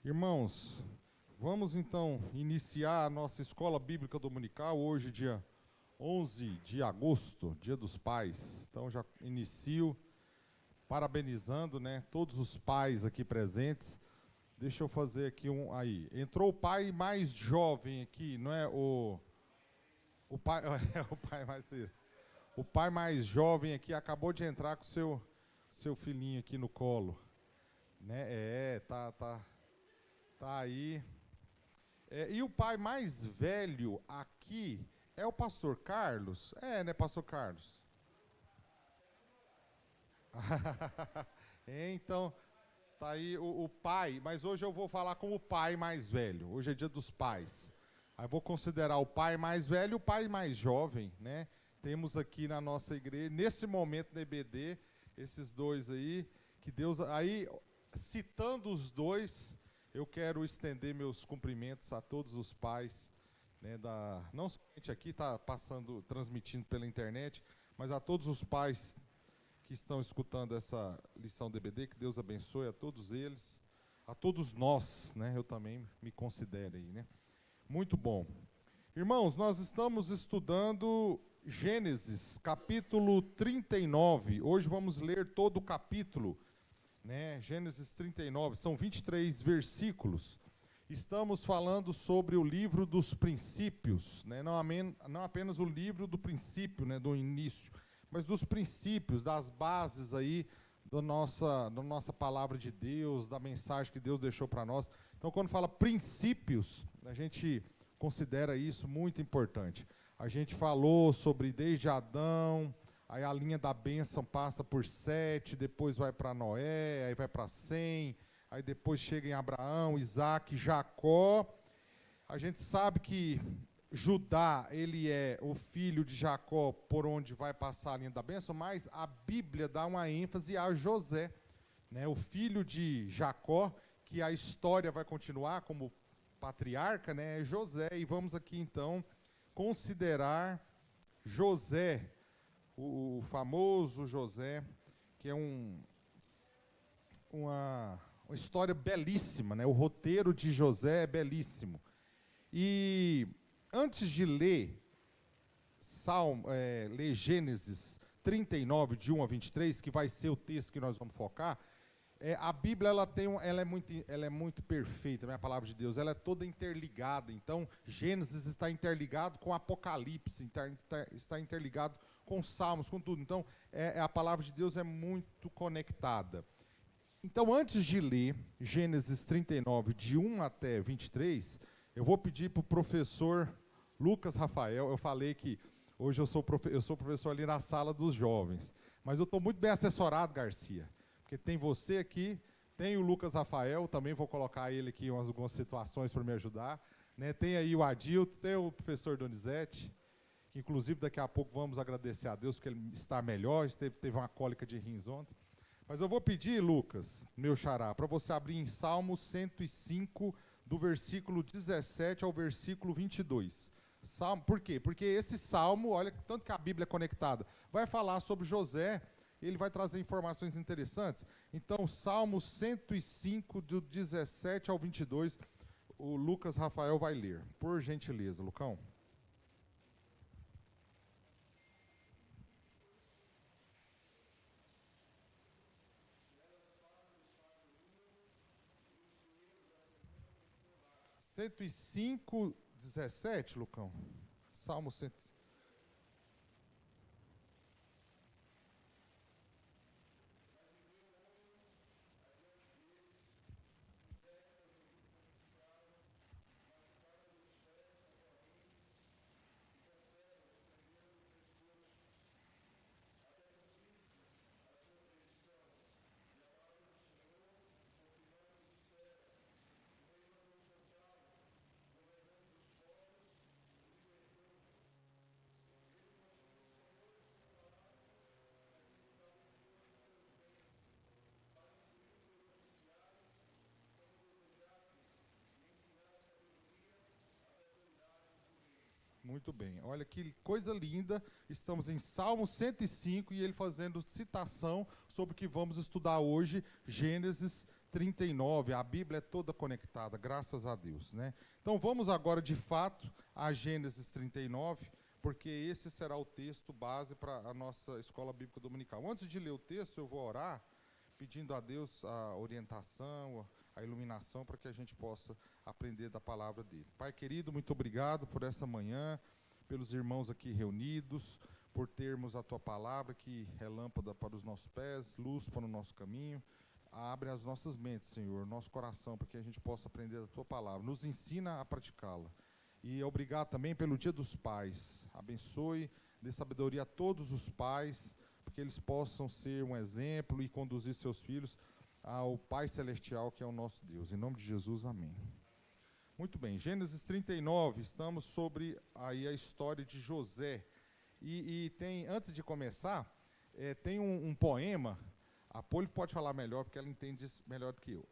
Irmãos, vamos então iniciar a nossa escola bíblica dominical hoje, dia 11 de agosto, Dia dos Pais. Então já inicio parabenizando, todos os pais aqui presentes. Deixa eu fazer aqui aí. Entrou o pai mais jovem aqui, não é o pai, o pai mais isso. O pai mais jovem aqui acabou de entrar com seu filhinho aqui no colo, né? Tá aí. E o pai mais velho aqui é o pastor Carlos? Né, pastor Carlos? Então, tá aí o pai, mas hoje eu vou falar com o pai mais velho. Hoje é dia dos pais. Aí vou considerar o pai mais velho e o pai mais jovem, né? Temos aqui na nossa igreja, nesse momento da EBD, esses dois aí, que Deus... Aí, citando os dois, eu quero estender meus cumprimentos a todos os pais, né, não somente aqui, está transmitindo pela internet, mas a todos os pais que estão escutando essa lição do EBD, que Deus abençoe a todos eles, a todos nós, né, eu também me considero aí, né. Muito bom. Irmãos, nós estamos estudando Gênesis, capítulo 39. Hoje vamos ler todo o capítulo, né? Gênesis 39, são 23 versículos. Estamos falando sobre o livro dos princípios, né? Não apenas o livro do princípio, né, do início, mas dos princípios, das bases aí da nossa palavra de Deus, da mensagem que Deus deixou para nós. Então, quando fala princípios, a gente considera isso muito importante. A gente falou sobre desde Adão, aí a linha da bênção passa por Sete, depois vai para Noé, aí vai para Sem, aí depois chega em Abraão, Isaac, Jacó. A gente sabe que Judá, ele é o filho de Jacó, por onde vai passar a linha da bênção, mas a Bíblia dá uma ênfase a José, né, o filho de Jacó, que a história vai continuar como patriarca, né, é José. E vamos aqui então considerar José, o famoso José, que é uma história belíssima, né? O roteiro de José é belíssimo. E antes de ler Gênesis 39, de 1 a 23, que vai ser o texto que nós vamos focar, a Bíblia ela é muito perfeita, né? A palavra de Deus, ela é toda interligada. Então, Gênesis está interligado com Apocalipse, está interligado com Salmos, com tudo. Então, a palavra de Deus é muito conectada. Então, antes de ler Gênesis 39, de 1 até 23, eu vou pedir para o professor Lucas Rafael. Eu falei que hoje eu sou professor ali na sala dos jovens, mas eu estou muito bem assessorado, Garcia, porque tem você aqui, tem o Lucas Rafael, também vou colocar ele aqui em algumas situações para me ajudar, né? Tem aí o Adilto, tem o professor Donizete, que inclusive daqui a pouco vamos agradecer a Deus porque ele está melhor, teve uma cólica de rins ontem. Mas eu vou pedir, Lucas, meu xará, para você abrir em Salmo 105, do versículo 17 ao versículo 22. Por quê? Porque esse salmo, olha, tanto que a Bíblia é conectada, vai falar sobre José, ele vai trazer informações interessantes. Então, Salmo 105, do 17 ao 22, o Lucas Rafael vai ler. Por gentileza, Lucão. Cento e cinco, 17, Lucão. Salmo 100. Muito bem, olha que coisa linda, estamos em Salmo 105 e ele fazendo citação sobre o que vamos estudar hoje, Gênesis 39, a Bíblia é toda conectada, graças a Deus, né? Então vamos agora de fato a Gênesis 39, porque esse será o texto base para a nossa escola bíblica dominical. Antes de ler o texto, eu vou orar, pedindo a Deus a orientação, a iluminação, para que a gente possa aprender da palavra dele. Pai querido, muito obrigado por essa manhã, pelos irmãos aqui reunidos, por termos a tua palavra que é lâmpada para os nossos pés, luz para o nosso caminho. Abre as nossas mentes, Senhor, nosso coração, para que a gente possa aprender da tua palavra. Nos ensina a praticá-la. E obrigado também pelo Dia dos Pais. Abençoe, dê sabedoria a todos os pais, para que eles possam ser um exemplo e conduzir seus filhos ao Pai Celestial, que é o nosso Deus. Em nome de Jesus, amém. Muito bem, Gênesis 39, estamos sobre aí a história de José. E tem, antes de começar, tem um poema. A Poli pode falar melhor, porque ela entende isso melhor do que eu.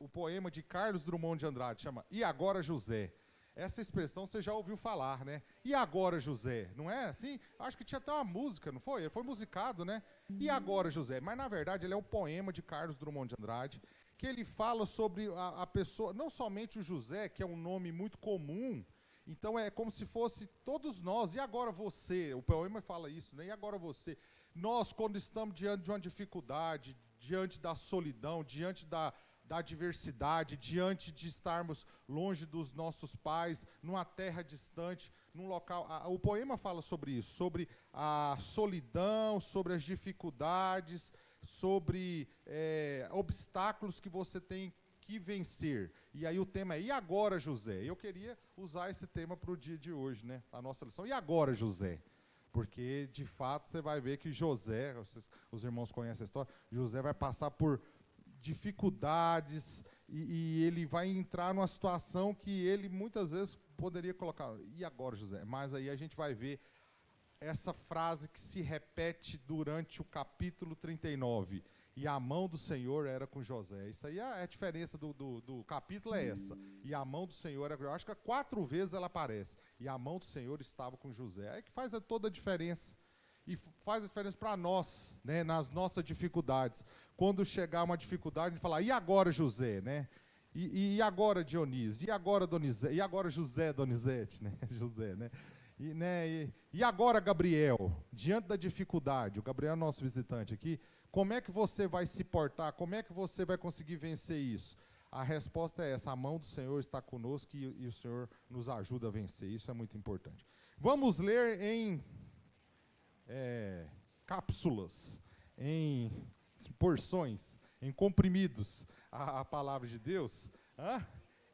O poema de Carlos Drummond de Andrade chama E Agora José. Essa expressão você já ouviu falar, né? E agora José, não é assim? Acho que tinha até uma música, não foi? Ele foi musicado, né? E agora José. Mas na verdade ele é um poema de Carlos Drummond de Andrade, que ele fala sobre a pessoa, não somente o José, que é um nome muito comum. Então é como se fosse todos nós, e agora você? O poema fala isso, né? E agora você? Nós, quando estamos diante de uma dificuldade, diante da solidão, diante da adversidade, diante de estarmos longe dos nossos pais, numa terra distante, num local... O poema fala sobre isso, sobre a solidão, sobre as dificuldades, sobre obstáculos que você tem que vencer. E aí o tema é, e agora, José? Eu queria usar esse tema para o dia de hoje, né? A nossa lição. E agora, José? Porque, de fato, você vai ver que José, os irmãos conhecem a história, José vai passar por dificuldades e ele vai entrar numa situação que ele, muitas vezes, poderia colocar, e agora, José? Mas aí a gente vai ver essa frase que se repete durante o capítulo 39. E a mão do Senhor era com José. Isso aí é a diferença do capítulo, é essa. E a mão do Senhor, eu acho que 4 vezes ela aparece. E a mão do Senhor estava com José. É que faz toda a diferença. E faz a diferença para nós, né, nas nossas dificuldades. Quando chegar uma dificuldade, a gente fala, e agora, José? Né? E agora, Dionísio? E agora, Donizete? E agora, José Donizete? Né? José, né? E agora, Gabriel? Diante da dificuldade, o Gabriel é nosso visitante aqui, como é que você vai se portar? Como é que você vai conseguir vencer isso? A resposta é essa, a mão do Senhor está conosco e o Senhor nos ajuda a vencer. Isso é muito importante. Vamos ler em cápsulas, em porções, em comprimidos, a palavra de Deus,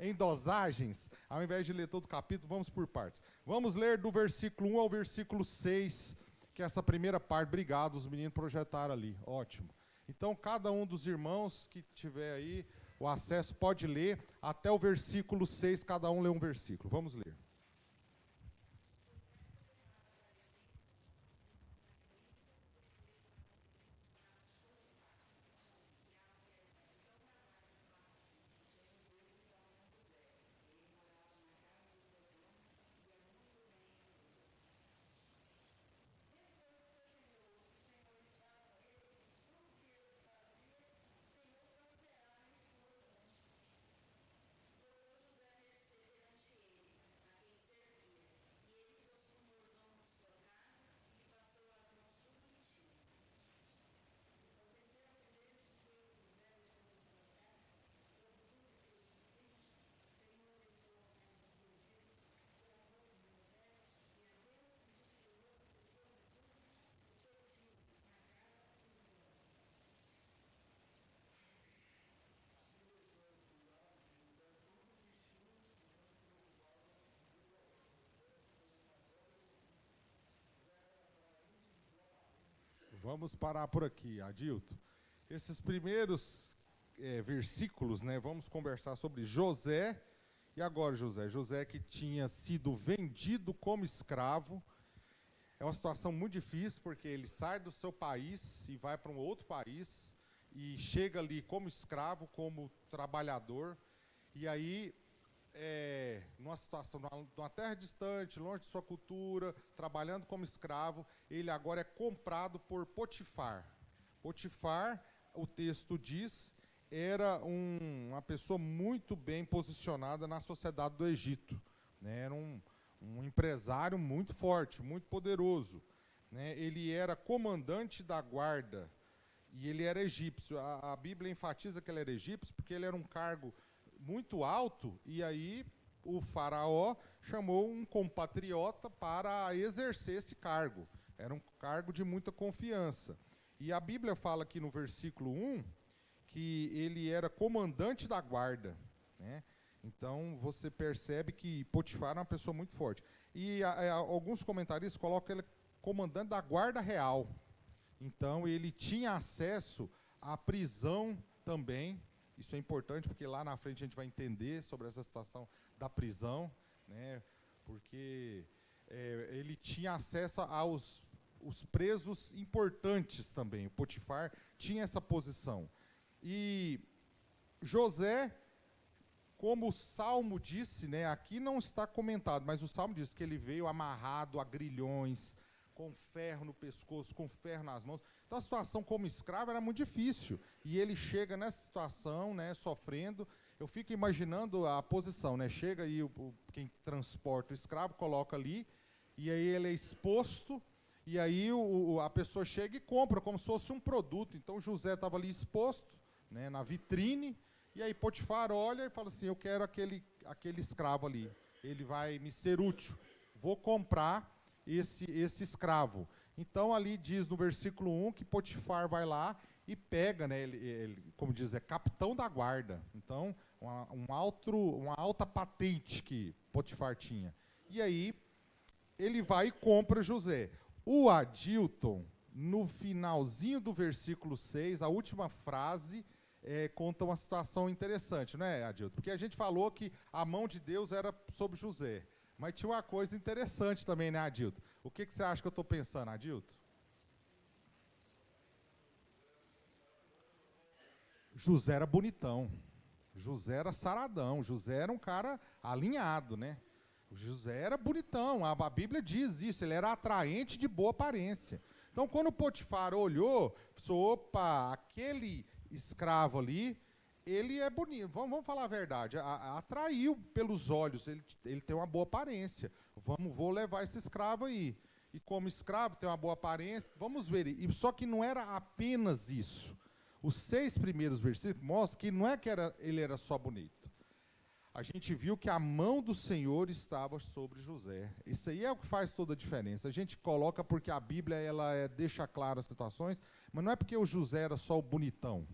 em dosagens. Ao invés de ler todo o capítulo, vamos por partes. Vamos ler do versículo 1 ao versículo 6, que é essa primeira parte. Obrigado, os meninos projetaram ali, ótimo. Então, cada um dos irmãos que tiver aí o acesso pode ler até o versículo 6, cada um lê um versículo. Vamos ler. Vamos parar por aqui, Adilto. Esses primeiros versículos, né, vamos conversar sobre José. E agora, José? José que tinha sido vendido como escravo. É uma situação muito difícil, porque ele sai do seu país e vai para um outro país e chega ali como escravo, como trabalhador. E aí, numa situação, numa terra distante, longe de sua cultura, trabalhando como escravo, ele agora é comprado por Potifar. Potifar, o texto diz, era uma pessoa muito bem posicionada na sociedade do Egito, né? Era um empresário muito forte, muito poderoso, né? Ele era comandante da guarda e ele era egípcio. A Bíblia enfatiza que ele era egípcio porque ele era um cargo muito alto, e aí o faraó chamou um compatriota para exercer esse cargo. Era um cargo de muita confiança. E a Bíblia fala aqui no versículo 1 que ele era comandante da guarda, né? Então você percebe que Potifar era uma pessoa muito forte. E alguns comentaristas colocam ele comandante da guarda real. Então ele tinha acesso à prisão também. Isso é importante porque lá na frente a gente vai entender sobre essa situação da prisão, né? Porque ele tinha acesso aos os presos importantes também. O Potifar tinha essa posição. E José, como o Salmo disse, né, aqui não está comentado, mas o Salmo diz que ele veio amarrado a grilhões, com ferro no pescoço, com ferro nas mãos. Então a situação como escravo era muito difícil. E ele chega nessa situação, né, sofrendo. Eu fico imaginando a posição, né? Chega aí quem transporta o escravo, coloca ali, e aí ele é exposto, e aí a pessoa chega e compra como se fosse um produto. Então José estava ali exposto, né, na vitrine, e aí Potifar olha e fala assim: eu quero aquele escravo ali, ele vai me ser útil, vou comprar esse escravo. Então ali diz no versículo 1 que Potifar vai lá e pega, né, ele, como diz, é capitão da guarda. Então uma alta patente que Potifar tinha. E aí ele vai e compra José. O Adilton, no finalzinho do versículo 6, a última frase, conta uma situação interessante, não é, Adilton? Porque a gente falou que a mão de Deus era sobre José. Mas tinha uma coisa interessante também, né, Adilton? O que você acha que eu estou pensando, Adilton? José era bonitão. José era saradão. José era um cara alinhado, né? José era bonitão. A Bíblia diz isso. Ele era atraente, de boa aparência. Então, quando Potifar olhou, falou: opa, aquele escravo ali, ele é bonito. Vamos falar a verdade. Atraiu pelos olhos. Ele tem uma boa aparência. Vou levar esse escravo aí. E como escravo tem uma boa aparência, vamos ver. E só que não era apenas isso. Os 6 primeiros versículos mostram que não é que ele era só bonito. A gente viu que a mão do Senhor estava sobre José. Isso aí é o que faz toda a diferença. A gente coloca porque a Bíblia deixa claras as situações, mas não é porque o José era só o bonitão.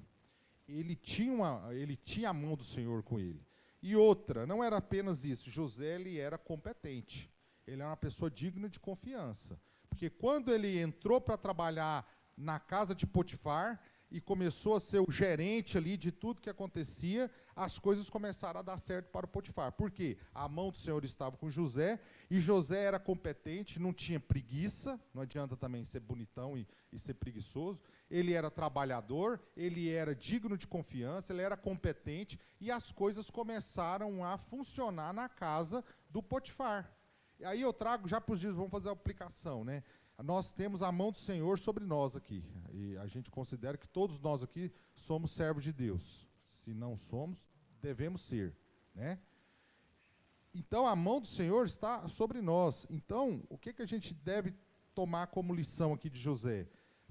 Ele tinha a mão do Senhor com ele. E outra, não era apenas isso. José, ele era competente. Ele era uma pessoa digna de confiança. Porque quando ele entrou para trabalhar na casa de Potifar e começou a ser o gerente ali de tudo que acontecia, as coisas começaram a dar certo para o Potifar. Por quê? A mão do Senhor estava com José, e José era competente, não tinha preguiça, não adianta também ser bonitão e ser preguiçoso. Ele era trabalhador, ele era digno de confiança, ele era competente, e as coisas começaram a funcionar na casa do Potifar. E aí eu trago já para os dias, vamos fazer a aplicação, né? Nós temos a mão do Senhor sobre nós aqui, e a gente considera que todos nós aqui somos servos de Deus. Se não somos, devemos ser, né? Então a mão do Senhor está sobre nós. Então, o que a gente deve tomar como lição aqui de José?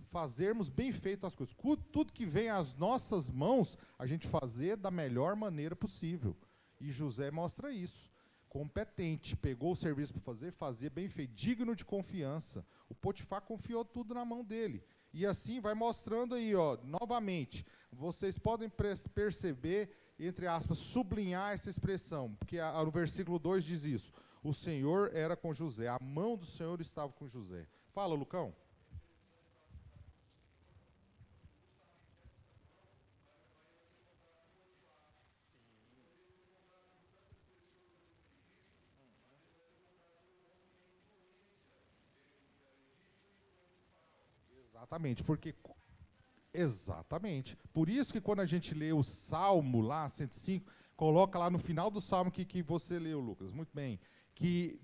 Fazermos bem feito as coisas. Tudo que vem às nossas mãos, a gente fazer da melhor maneira possível. E José mostra isso. Competente, pegou o serviço para fazer, fazia bem feito, digno de confiança. O Potifar confiou tudo na mão dele. E assim vai mostrando aí, ó, novamente, vocês podem perceber, entre aspas, sublinhar essa expressão, porque no versículo 2 diz isso: o Senhor era com José, a mão do Senhor estava com José. Fala, Lucão. Exatamente. Por isso que quando a gente lê o Salmo lá, 105, coloca lá no final do Salmo que você leu, Lucas, muito bem, que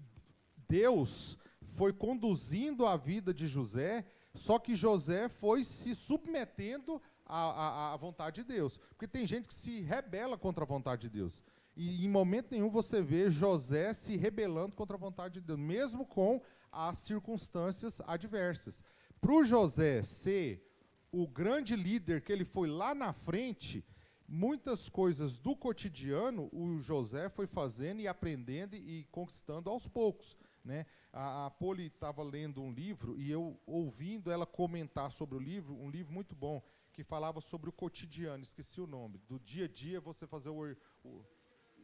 Deus foi conduzindo a vida de José Só que José foi se submetendo à vontade de Deus. Porque tem gente que se rebela contra a vontade de Deus. E em momento nenhum você vê José se rebelando contra a vontade de Deus, mesmo com as circunstâncias adversas. Para o José ser o grande líder que ele foi lá na frente, muitas coisas do cotidiano o José foi fazendo e aprendendo e conquistando aos poucos, né? A Poli estava lendo um livro e eu ouvindo ela comentar sobre o livro, um livro muito bom, que falava sobre o cotidiano, esqueci o nome, do dia a dia você fazer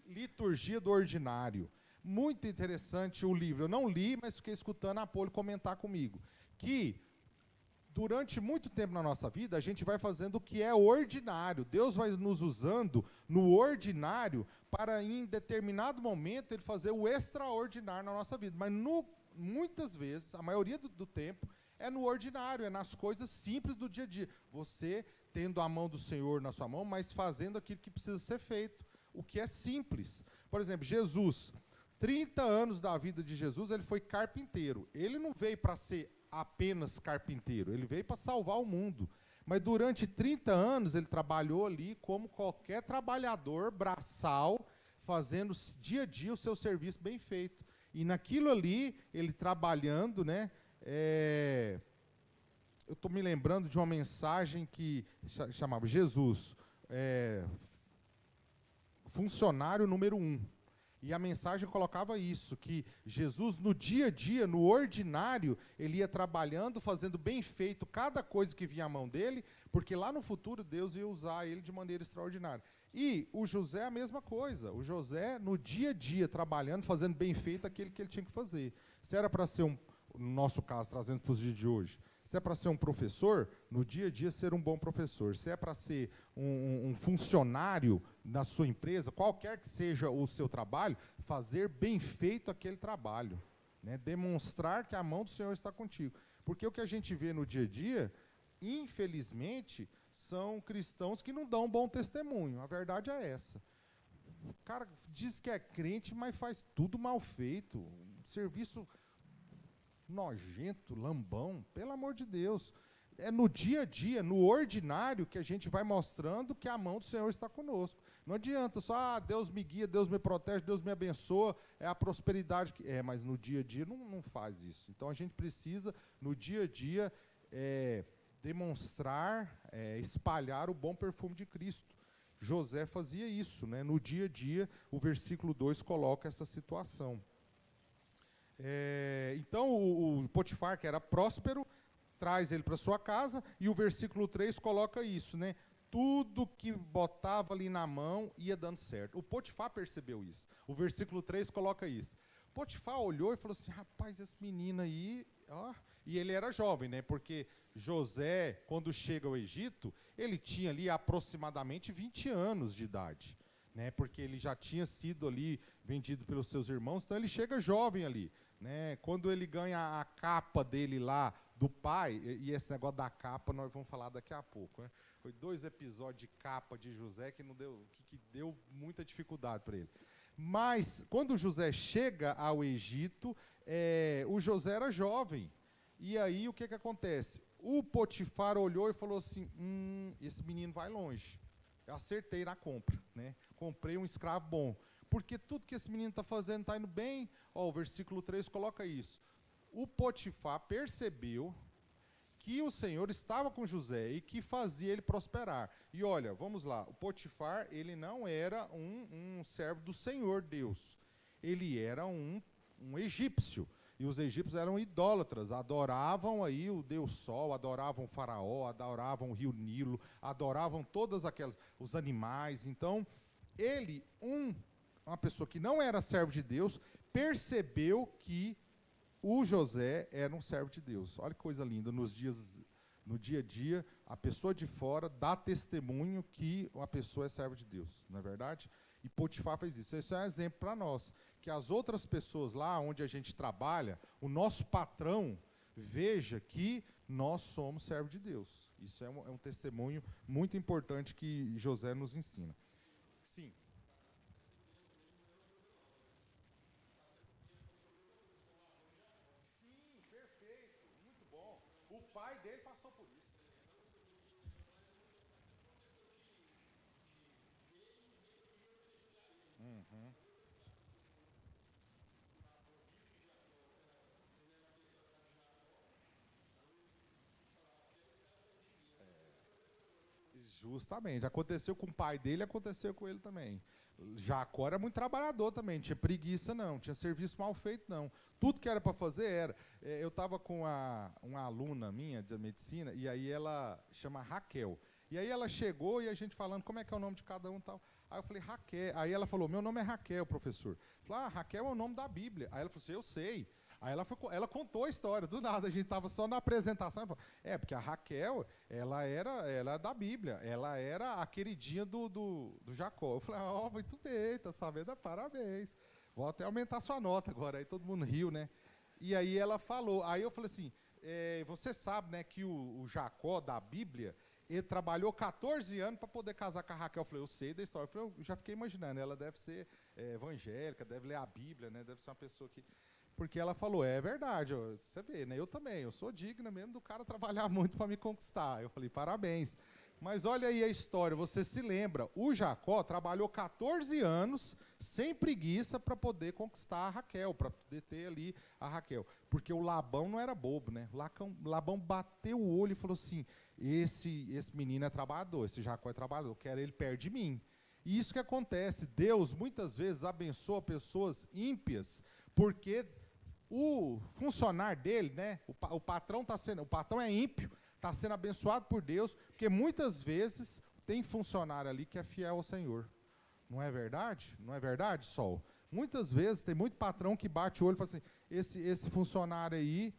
Liturgia do Ordinário. Muito interessante o livro. Eu não li, mas fiquei escutando a Poli comentar comigo. Que durante muito tempo na nossa vida, a gente vai fazendo o que é ordinário. Deus vai nos usando no ordinário para, em determinado momento, Ele fazer o extraordinário na nossa vida. Mas muitas vezes, a maioria do tempo, é no ordinário, é nas coisas simples do dia a dia. Você tendo a mão do Senhor na sua mão, mas fazendo aquilo que precisa ser feito, o que é simples. Por exemplo, Jesus, 30 anos da vida de Jesus, ele foi carpinteiro. Ele não veio para ser apenas carpinteiro, ele veio para salvar o mundo. Mas durante 30 anos ele trabalhou ali como qualquer trabalhador braçal, fazendo dia a dia o seu serviço bem feito. E naquilo ali, ele trabalhando, né? Eu estou me lembrando de uma mensagem que chamava Jesus, funcionário número 1. E a mensagem colocava isso, que Jesus no dia a dia, no ordinário, ele ia trabalhando, fazendo bem feito cada coisa que vinha à mão dele, porque lá no futuro Deus ia usar ele de maneira extraordinária. E o José a mesma coisa, o José no dia a dia, trabalhando, fazendo bem feito aquilo que ele tinha que fazer. Se era para ser no nosso caso, trazendo para os dias de hoje, se é para ser um professor, no dia a dia ser um bom professor. Se é para ser um funcionário na sua empresa, qualquer que seja o seu trabalho, fazer bem feito aquele trabalho, né? Demonstrar que a mão do Senhor está contigo. Porque o que a gente vê no dia a dia, infelizmente, são cristãos que não dão um bom testemunho. A verdade é essa. O cara diz que é crente, mas faz tudo mal feito. Serviço nojento, lambão, pelo amor de Deus. É no dia a dia, no ordinário, que a gente vai mostrando que a mão do Senhor está conosco. Não adianta só, Deus me guia, Deus me protege, Deus me abençoa, é a prosperidade que... mas no dia a dia não faz isso. Então a gente precisa, no dia a dia, demonstrar, espalhar o bom perfume de Cristo. José fazia isso, né? No dia a dia, o versículo 2 coloca essa situação. Então, o Potifar, que era próspero, traz ele para sua casa, e o versículo 3 coloca isso, né? Tudo que botava ali na mão ia dando certo. O Potifar percebeu isso. O versículo 3 coloca isso. Potifar olhou e falou assim, rapaz, esse menino aí... Ó. E ele era jovem, né? Porque José, quando chega ao Egito, ele tinha ali aproximadamente 20 anos de idade, né? Porque ele já tinha sido ali vendido pelos seus irmãos, então ele chega jovem ali, né? Quando ele ganha a capa dele lá do pai, e esse negócio da capa nós vamos falar daqui a pouco, né? Foi 2 episódios de capa de José que deu muita dificuldade para ele. Mas quando José chega ao Egito, o José era jovem. E aí o que acontece? O Potifar olhou e falou assim, esse menino vai longe. Eu acertei na compra, né? Comprei um escravo bom. Porque tudo que esse menino está fazendo está indo bem. O versículo 3 coloca isso. O Potifar percebeu que o Senhor estava com José e que fazia ele prosperar. E olha, vamos lá, o Potifar, ele não era um servo do Senhor Deus. Ele era um egípcio. E os egípcios eram idólatras, adoravam aí o Deus Sol, adoravam o Faraó, adoravam o rio Nilo, adoravam todos os animais. Então, ele, uma pessoa que não era servo de Deus, percebeu que o José era um servo de Deus. Olha que coisa linda, no dia a dia, a pessoa de fora dá testemunho que a pessoa é servo de Deus, não é verdade? E Potifar fez isso. Esse é um exemplo para nós, que as outras pessoas lá onde a gente trabalha, o nosso patrão, veja que nós somos servos de Deus. Isso é um testemunho muito importante que José nos ensina. Sim. Justamente. Aconteceu com o pai dele, aconteceu com ele também. Jacó era muito trabalhador também, não tinha preguiça não, não tinha serviço mal feito não. Tudo que era para fazer era. Eu estava com uma aluna minha de medicina, e aí ela chama Raquel. E aí ela chegou e a gente falando como é que é o nome de cada um e tal. Aí eu falei, Raquel. Aí ela falou, meu nome é Raquel, professor. Eu falei, Raquel é o nome da Bíblia. Aí ela falou assim, eu sei. Aí ela contou a história, do nada, a gente estava só na apresentação. Ela falou, porque a Raquel, ela era da Bíblia, ela era a queridinha do Jacó. Eu falei, muito bem, tá sabendo, parabéns. Vou até aumentar sua nota agora. Aí todo mundo riu, né? E aí ela falou, aí eu falei assim, você sabe, né, que o Jacó da Bíblia, ele trabalhou 14 anos para poder casar com a Raquel. Eu falei, eu sei da história. Eu já fiquei imaginando, ela deve ser evangélica, deve ler a Bíblia, né? Deve ser uma pessoa que... Porque ela falou, é verdade, você vê, né? Eu também, eu sou digna mesmo do cara trabalhar muito para me conquistar. Eu falei, parabéns. Mas olha aí a história, você se lembra, o Jacó trabalhou 14 anos sem preguiça para poder conquistar a Raquel, para poder ter ali a Raquel. Porque o Labão não era bobo, né? Labão bateu o olho e falou assim, esse menino é trabalhador, esse Jacó é trabalhador, eu quero ele perto de mim. E isso que acontece, Deus muitas vezes abençoa pessoas ímpias, porque o funcionário dele, né, o patrão é ímpio, está sendo abençoado por Deus, porque muitas vezes tem funcionário ali que é fiel ao Senhor. Não é verdade? Não é verdade, Sol? Muitas vezes tem muito patrão que bate o olho e fala assim, esse funcionário aí,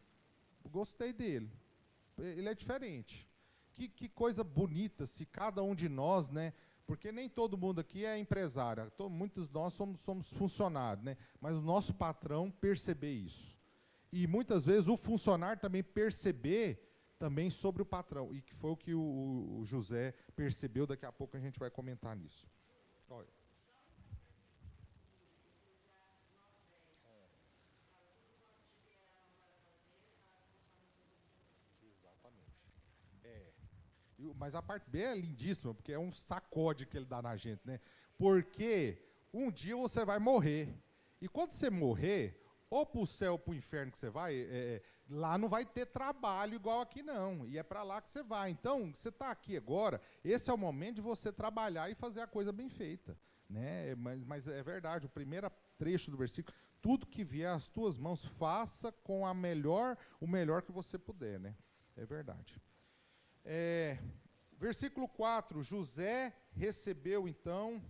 gostei dele, ele é diferente. Que coisa bonita se cada um de nós, né, porque nem todo mundo aqui é empresário, muitos de nós somos funcionários, né? Mas o nosso patrão perceber isso. E muitas vezes o funcionário também perceber também sobre o patrão. E que foi o que o José percebeu, daqui a pouco a gente vai comentar nisso. Olha. Exatamente. Mas a parte B é lindíssima, porque é um sacode que ele dá na gente, né? Porque um dia você vai morrer. E quando você morrer, ou para o céu ou para o inferno que você vai, lá não vai ter trabalho igual aqui não. E é para lá que você vai. Então, você está aqui agora, esse é o momento de você trabalhar e fazer a coisa bem feita. Né? Mas é verdade, o primeiro trecho do versículo, tudo que vier às tuas mãos, faça com o melhor que você puder. Né? É verdade. Versículo 4, José recebeu então,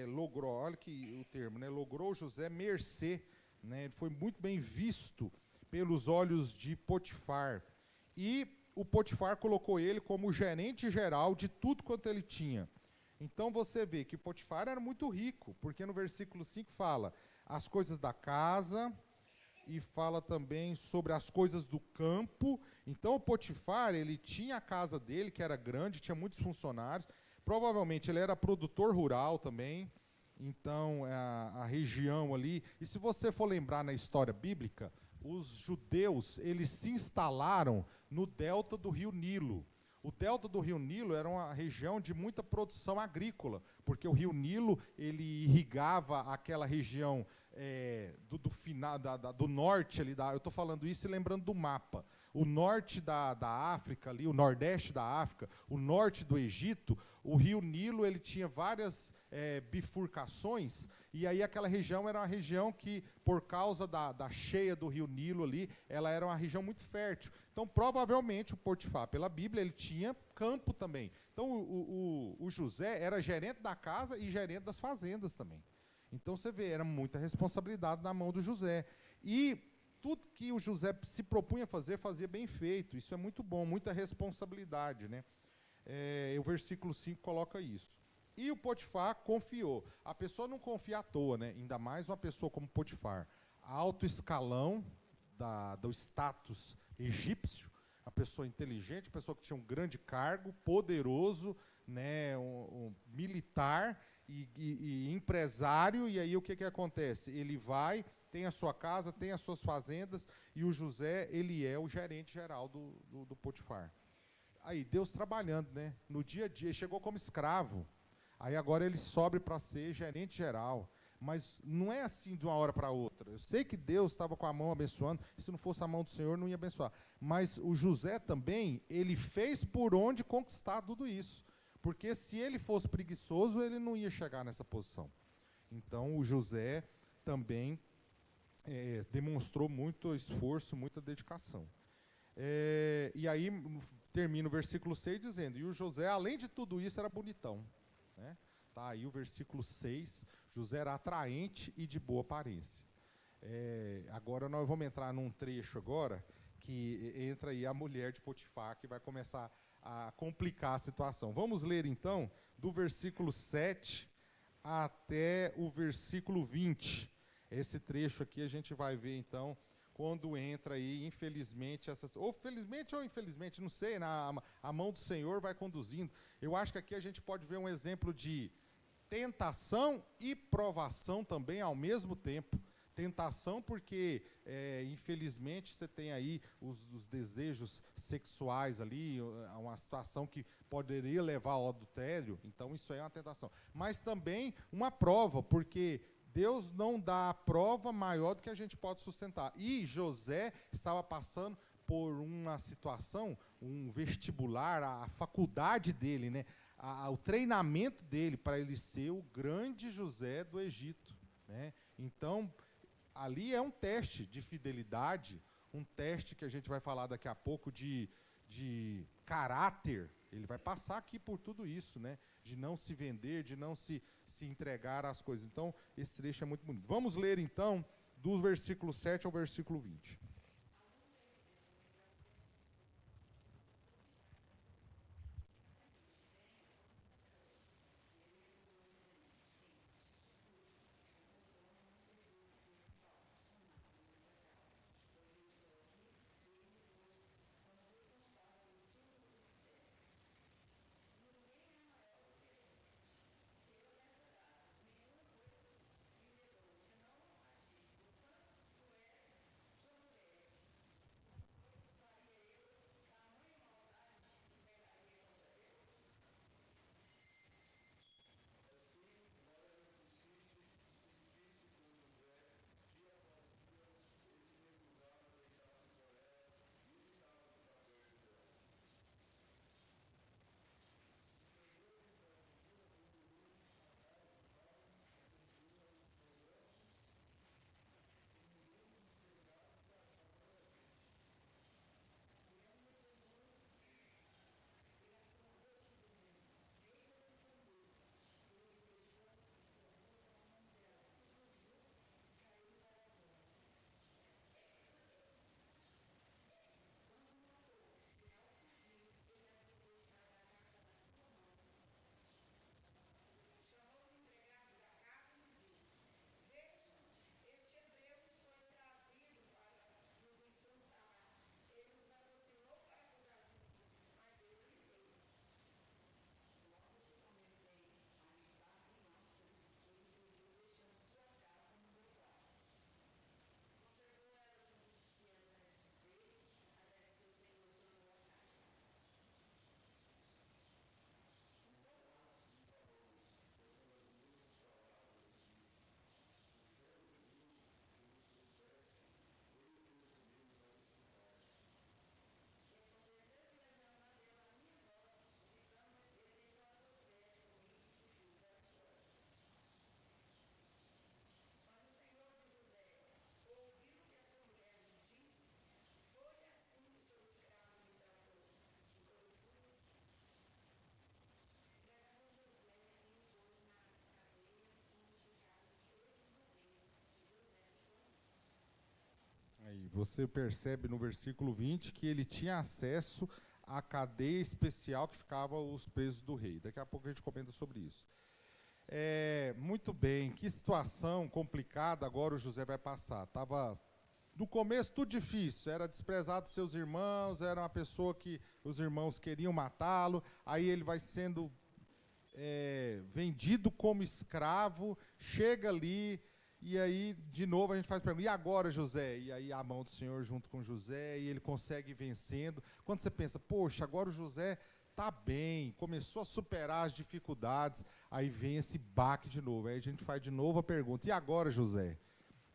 logrou, olha que o termo, né? Logrou José mercê, né? Ele foi muito bem visto pelos olhos de Potifar, e o Potifar colocou ele como gerente geral de tudo quanto ele tinha. Então você vê que Potifar era muito rico, porque no versículo 5 fala as coisas da casa, e fala também sobre as coisas do campo. Então o Potifar, ele tinha a casa dele, que era grande, tinha muitos funcionários, provavelmente ele era produtor rural também, então a região ali, e se você for lembrar na história bíblica, os judeus, eles se instalaram no delta do rio Nilo. O delta do rio Nilo era uma região de muita produção agrícola, porque o rio Nilo, ele irrigava aquela região do final, do norte ali, eu estou falando isso e lembrando do mapa. O norte da África ali, o nordeste da África, o norte do Egito, o rio Nilo, ele tinha várias bifurcações, e aí aquela região era uma região que, por causa da cheia do rio Nilo ali, ela era uma região muito fértil. Então, provavelmente, o Potifar, pela Bíblia, ele tinha campo também. Então, o José era gerente da casa e gerente das fazendas também. Então, você vê, era muita responsabilidade na mão do José. E tudo que o José se propunha fazer, fazia bem feito. Isso é muito bom, muita responsabilidade, né? O versículo 5 coloca isso. E o Potifar confiou. A pessoa não confia à toa, né? Ainda mais uma pessoa como Potifar. Alto escalão do status egípcio, a pessoa inteligente, a pessoa que tinha um grande cargo, poderoso, né? Um militar e empresário. E aí o que acontece? Ele vai, tem a sua casa, tem as suas fazendas, e o José, ele é o gerente geral do Potifar. Aí, Deus trabalhando, né? No dia a dia, ele chegou como escravo. Aí agora ele sobe para ser gerente geral. Mas não é assim de uma hora para outra. Eu sei que Deus estava com a mão abençoando, se não fosse a mão do Senhor, não ia abençoar. Mas o José também, ele fez por onde conquistar tudo isso. Porque se ele fosse preguiçoso, ele não ia chegar nessa posição. Então, o José também demonstrou muito esforço, muita dedicação. E aí, termina o versículo 6 dizendo, e o José, além de tudo isso, era bonitão. Né? Tá aí o versículo 6, José era atraente e de boa aparência. Agora nós vamos entrar num trecho agora, que entra aí a mulher de Potifar, que vai começar a complicar a situação. Vamos ler então, do versículo 7 até o versículo 20. Esse trecho aqui a gente vai ver então, quando entra aí, infelizmente, ou felizmente ou infelizmente, não sei, a mão do Senhor vai conduzindo. Eu acho que aqui a gente pode ver um exemplo de tentação e provação também ao mesmo tempo. Tentação porque, infelizmente, você tem aí os desejos sexuais ali, uma situação que poderia levar ao adultério, então isso aí é uma tentação. Mas também uma prova, porque Deus não dá a prova maior do que a gente pode sustentar. E José estava passando por uma situação, um vestibular, a faculdade dele, né? O treinamento dele para ele ser o grande José do Egito. Né? Então, ali é um teste de fidelidade, um teste que a gente vai falar daqui a pouco de caráter. Ele vai passar aqui por tudo isso, né? De não se vender, de não se entregar às coisas. Então, esse trecho é muito bonito. Vamos ler, então, do versículo 7 ao versículo 20. Aí você percebe no versículo 20 que ele tinha acesso à cadeia especial que ficava os presos do rei. Daqui a pouco a gente comenta sobre isso. Muito bem, que situação complicada agora o José vai passar. Estava no começo tudo difícil, era desprezado dos seus irmãos, era uma pessoa que os irmãos queriam matá-lo, aí ele vai sendo vendido como escravo, chega ali. E aí, de novo, a gente faz a pergunta, e agora, José? E aí a mão do Senhor junto com José, e ele consegue ir vencendo. Quando você pensa, poxa, agora o José tá bem, começou a superar as dificuldades, aí vem esse baque de novo. Aí a gente faz de novo a pergunta, e agora, José?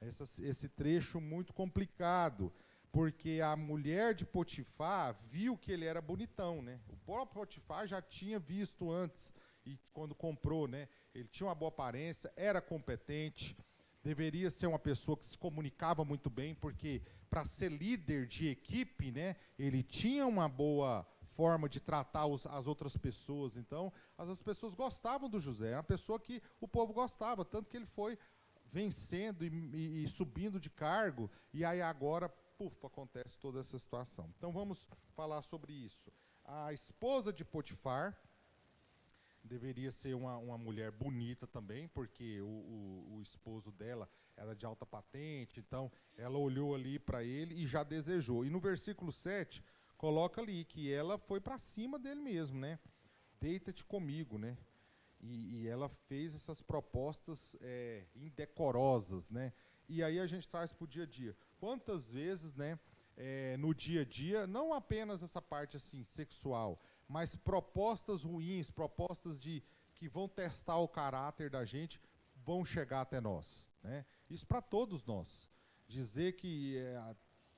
Esse trecho muito complicado, porque a mulher de Potifar viu que ele era bonitão, né? O próprio Potifar já tinha visto antes, e quando comprou, né? Ele tinha uma boa aparência, era competente, deveria ser uma pessoa que se comunicava muito bem, porque para ser líder de equipe, né? Ele tinha uma boa forma de tratar as outras pessoas. Então, as pessoas gostavam do José, era uma pessoa que o povo gostava, tanto que ele foi vencendo e subindo de cargo, e aí agora, puf, acontece toda essa situação. Então vamos falar sobre isso. A esposa de Potifar deveria ser uma mulher bonita também, porque o esposo dela era de alta patente, então ela olhou ali para ele e já desejou. E no versículo 7, coloca ali que ela foi para cima dele mesmo, né? Deita-te comigo, né? E ela fez essas propostas indecorosas, né? E aí a gente traz para o dia a dia. Quantas vezes, né, no dia a dia, não apenas essa parte assim sexual, mas propostas ruins, propostas que vão testar o caráter da gente, vão chegar até nós, né? Isso para todos nós. Dizer que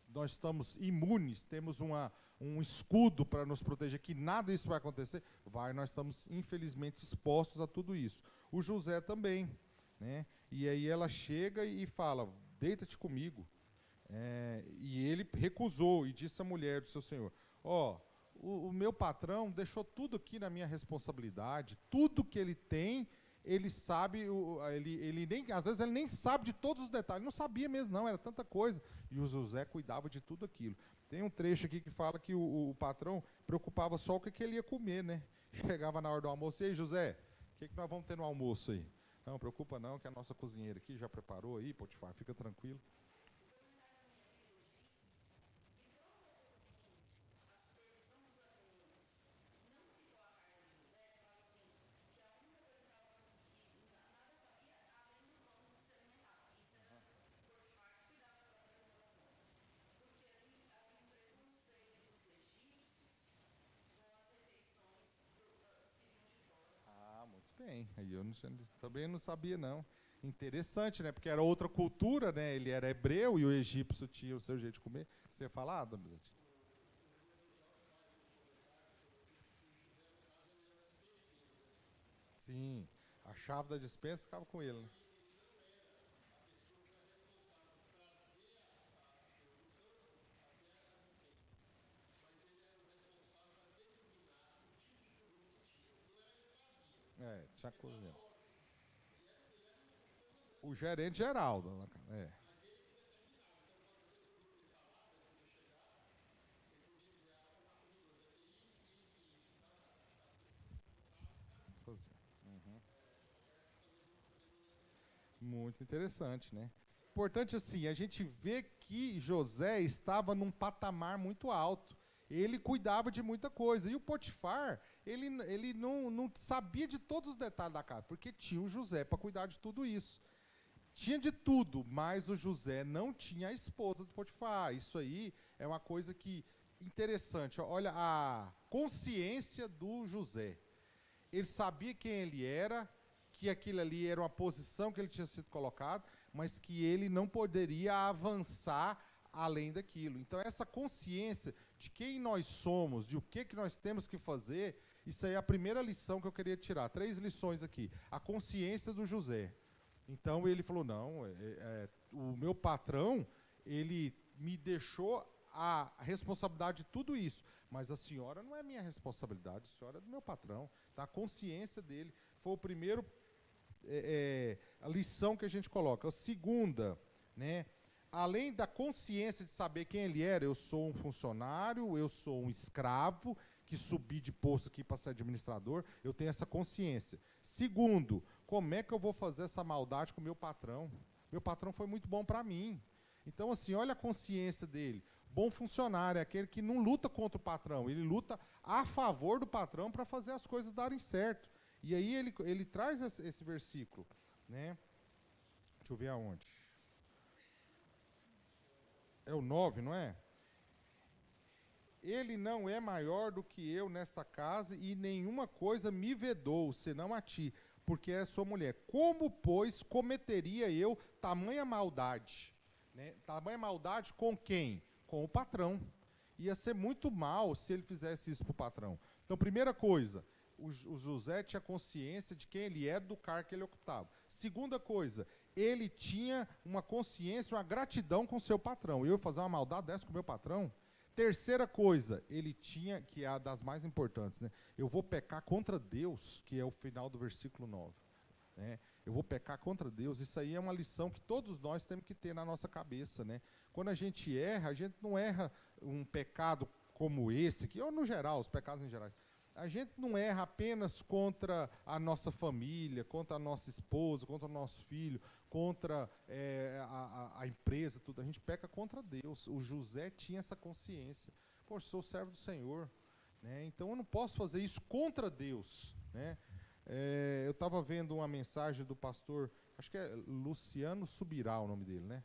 nós estamos imunes, temos um escudo para nos proteger, que nada disso vai acontecer, nós estamos infelizmente expostos a tudo isso. O José também, né? E aí ela chega e fala, deita-te comigo. E ele recusou e disse à mulher do seu senhor, o meu patrão deixou tudo aqui na minha responsabilidade, tudo que ele tem, ele sabe, às vezes ele nem sabe de todos os detalhes, não sabia mesmo não, era tanta coisa, e o José cuidava de tudo aquilo. Tem um trecho aqui que fala que o patrão preocupava só o que ele ia comer, né? Chegava na hora do almoço, e aí José, o que nós vamos ter no almoço aí? Não, preocupa não, que a nossa cozinheira aqui já preparou aí, Potifar, fica tranquilo. Muito bem, aí eu também não sabia não. Interessante, né? Porque era outra cultura, né? Ele era hebreu e o egípcio tinha o seu jeito de comer. Você ia falar, Donizete? Sim, a chave da despensa ficava com ele, né? Tinha cozinha. O gerente geral, cozinha. Muito interessante, né? Importante assim, a gente vê que José estava num patamar muito alto. Ele cuidava de muita coisa. E o Potifar, ele não sabia de todos os detalhes da casa, porque tinha o José para cuidar de tudo isso. Tinha de tudo, mas o José não tinha a esposa do Potifar. Isso aí é uma coisa que interessante. Olha a consciência do José. Ele sabia quem ele era, que aquilo ali era uma posição que ele tinha sido colocado, mas que ele não poderia avançar além daquilo. Então, essa consciência de quem nós somos, de o que nós temos que fazer, isso aí é a primeira lição que eu queria tirar. 3 lições aqui. A consciência do José. Então, ele falou, não, o meu patrão, ele me deixou a responsabilidade de tudo isso, mas a senhora não é minha responsabilidade, a senhora é do meu patrão. Tá? A consciência dele foi o primeiro a lição que a gente coloca. A segunda, né, além da consciência de saber quem ele era, eu sou um funcionário, eu sou um escravo, que subi de posto aqui para ser administrador, eu tenho essa consciência. Segundo, como é que eu vou fazer essa maldade com o meu patrão? Meu patrão foi muito bom para mim. Então, assim, olha a consciência dele. Bom funcionário é aquele que não luta contra o patrão, ele luta a favor do patrão para fazer as coisas darem certo. E aí ele traz esse versículo, né? Deixa eu ver aonde. É o 9, não é? ele não é maior do que eu nessa casa, e nenhuma coisa me vedou, senão a ti, porque é sua mulher. Como, pois, cometeria eu tamanha maldade? Né? Tamanha maldade com quem? Com o patrão. Ia ser muito mal se ele fizesse isso para o patrão. Então, primeira coisa, o José tinha consciência de quem ele era, do cargo que ele ocupava. Segunda coisa, ele tinha uma consciência, uma gratidão com seu patrão. Eu ia fazer uma maldade dessa com o meu patrão? Terceira coisa, ele tinha, que é a das mais importantes, né? Eu vou pecar contra Deus, que é o final do versículo 9. Né? Eu vou pecar contra Deus. Isso aí é uma lição que todos nós temos que ter na nossa cabeça. Né? Quando a gente não erra um pecado como esse, que, ou no geral, os pecados em geral. A gente não erra apenas contra a nossa família, contra a nossa esposa, contra o nosso filho, contra a empresa, tudo. A gente peca contra Deus. O José tinha essa consciência. Poxa, sou servo do Senhor. Né? Então eu não posso fazer isso contra Deus. Né? Eu estava vendo uma mensagem do pastor, acho que é Luciano Subirá o nome dele, né?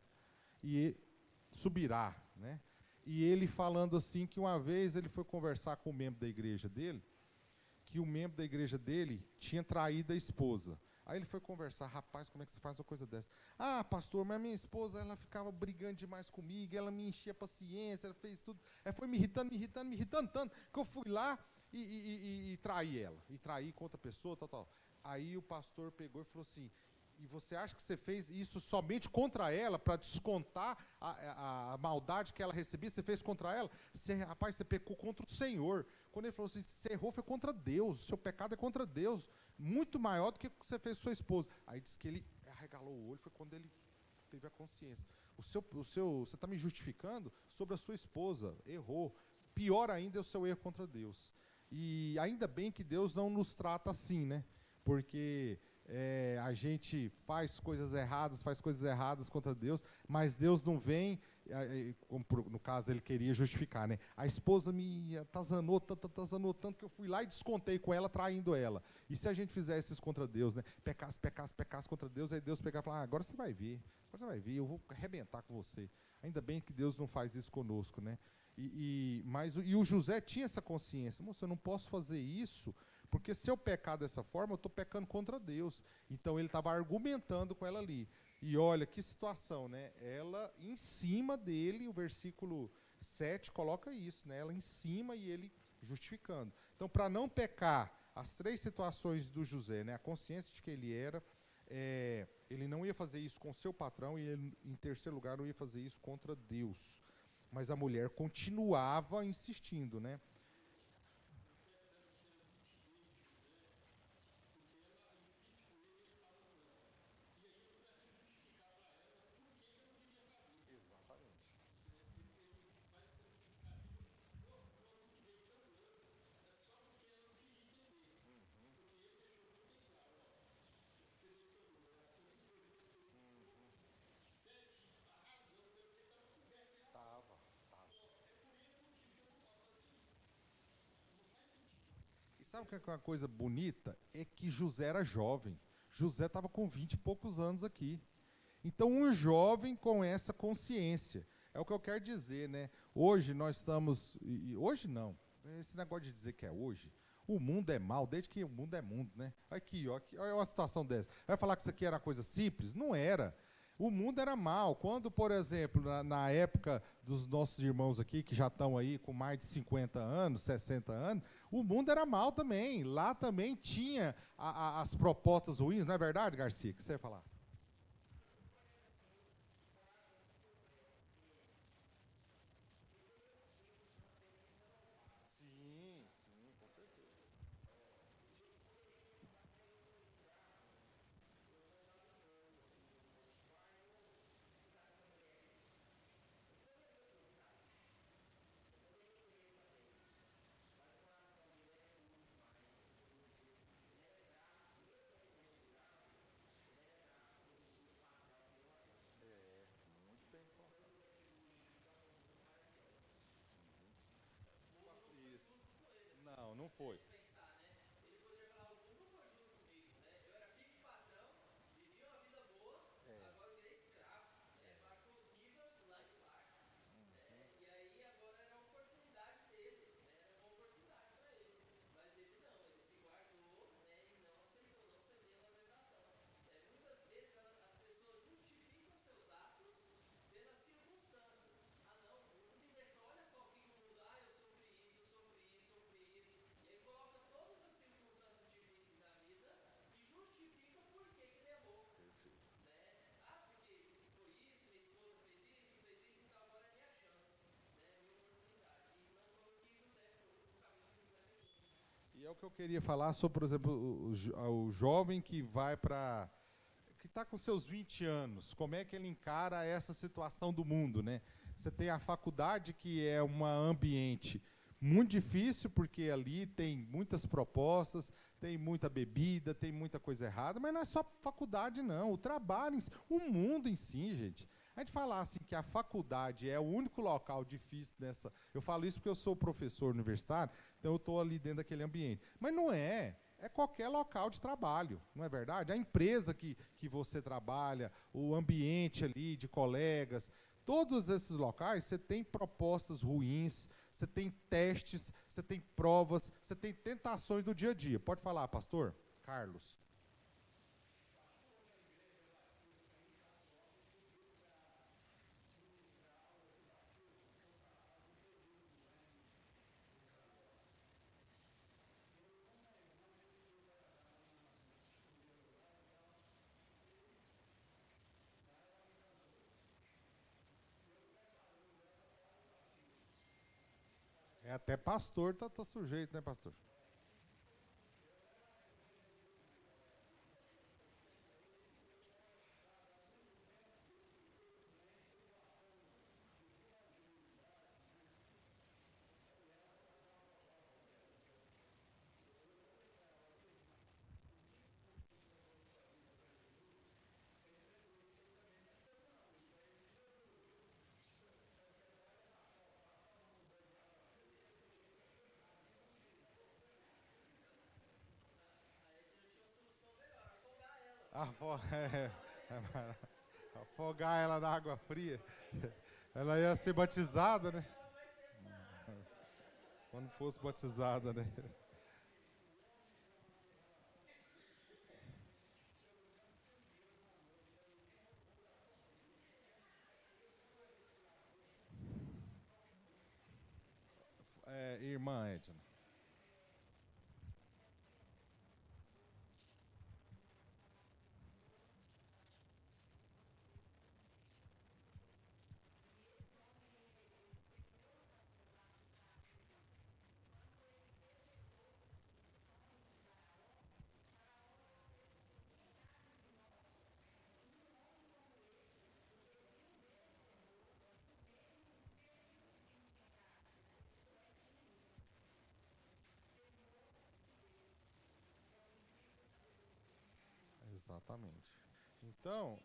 Subirá, né? E ele falando assim que uma vez ele foi conversar com um membro da igreja dele, que o membro da igreja dele tinha traído a esposa. Aí ele foi conversar: rapaz, como é que você faz uma coisa dessa? Ah, pastor, mas minha esposa, ela ficava brigando demais comigo, ela me enchia a paciência, ela fez tudo, ela foi me irritando tanto, que eu fui lá e traí ela, e traí com outra pessoa, tal. Aí o pastor pegou e falou assim: e você acha que você fez isso somente contra ela, para descontar a maldade que ela recebia? Você fez contra ela? Rapaz, você pecou contra o Senhor. Quando ele falou assim, você errou, foi contra Deus, seu pecado é contra Deus, muito maior do que você fez com sua esposa. Aí disse que ele arregalou o olho, foi quando ele teve a consciência. Você está me justificando sobre a sua esposa, errou. Pior ainda é o seu erro contra Deus. E ainda bem que Deus não nos trata assim, né? Porque a gente faz coisas erradas contra Deus, mas Deus não vem, como no caso ele queria justificar, né? A esposa me atazanou tanto que eu fui lá e descontei com ela, traindo ela. E se a gente fizesse isso contra Deus, né? Pecasse contra Deus, aí Deus pegava e falava: agora você vai ver, eu vou arrebentar com você. Ainda bem que Deus não faz isso conosco, né? Mas o José tinha essa consciência: moça, eu não posso fazer isso, porque se eu pecar dessa forma, eu estou pecando contra Deus. Então ele estava argumentando com ela ali. E olha que situação, né? Ela em cima dele, o versículo 7 coloca isso, né? Ela em cima e ele justificando. Então, para não pecar, as três situações do José, né? A consciência de que ele era, ele não ia fazer isso com seu patrão, e ele, em terceiro lugar, não ia fazer isso contra Deus. Mas a mulher continuava insistindo, né? E sabe o que é uma coisa bonita? É que José era jovem. José estava com 20 e poucos anos aqui. Então, um jovem com essa consciência. É o que eu quero dizer, né? Hoje nós estamos... hoje não. Esse negócio de dizer que é hoje. O mundo é mal, desde que o mundo é mundo, né? Aqui, ó, olha uma situação dessa. Vai falar que isso aqui era coisa simples? Não era. O mundo era mal. Quando, por exemplo, na época dos nossos irmãos aqui, que já estão aí com mais de 50 anos, 60 anos, o mundo era mal também. Lá também tinha as propostas ruins, não é verdade, Garcia? O que você ia falar? Sim, sim, com certeza. Muito bem colocado. Isso. Não, não foi. o que eu queria falar sobre, por exemplo, o jovem que vai para... que está com seus 20 anos, como é que ele encara essa situação do mundo, né? Você tem a faculdade, que é um ambiente muito difícil, porque ali tem muitas propostas, tem muita bebida, tem muita coisa errada, mas não é só faculdade, não. O trabalho, o mundo em si, gente. A gente falar assim que a faculdade é o único local difícil dessa... Eu falo isso porque eu sou professor universitário, então eu estou ali dentro daquele ambiente. Mas não é. É qualquer local de trabalho, não é verdade? A empresa que você trabalha, o ambiente ali de colegas, todos esses locais, você tem propostas ruins, você tem testes, você tem provas, você tem tentações do dia a dia. Pode falar, pastor Carlos. É até pastor tá sujeito, né, pastor? É, afogar ela na água fria. Ela ia ser batizada, né? Quando fosse batizada, né? É, irmã Edna. Exatamente. Então,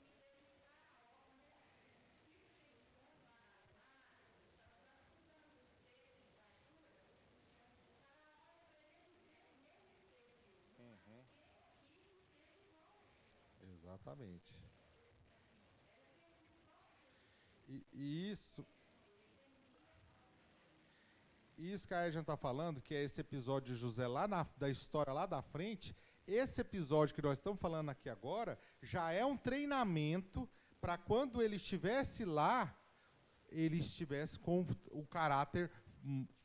exatamente. E isso que a gente está falando, que é esse episódio de José da história lá da frente, esse episódio que nós estamos falando aqui agora, já é um treinamento para quando ele estivesse lá, ele estivesse com o caráter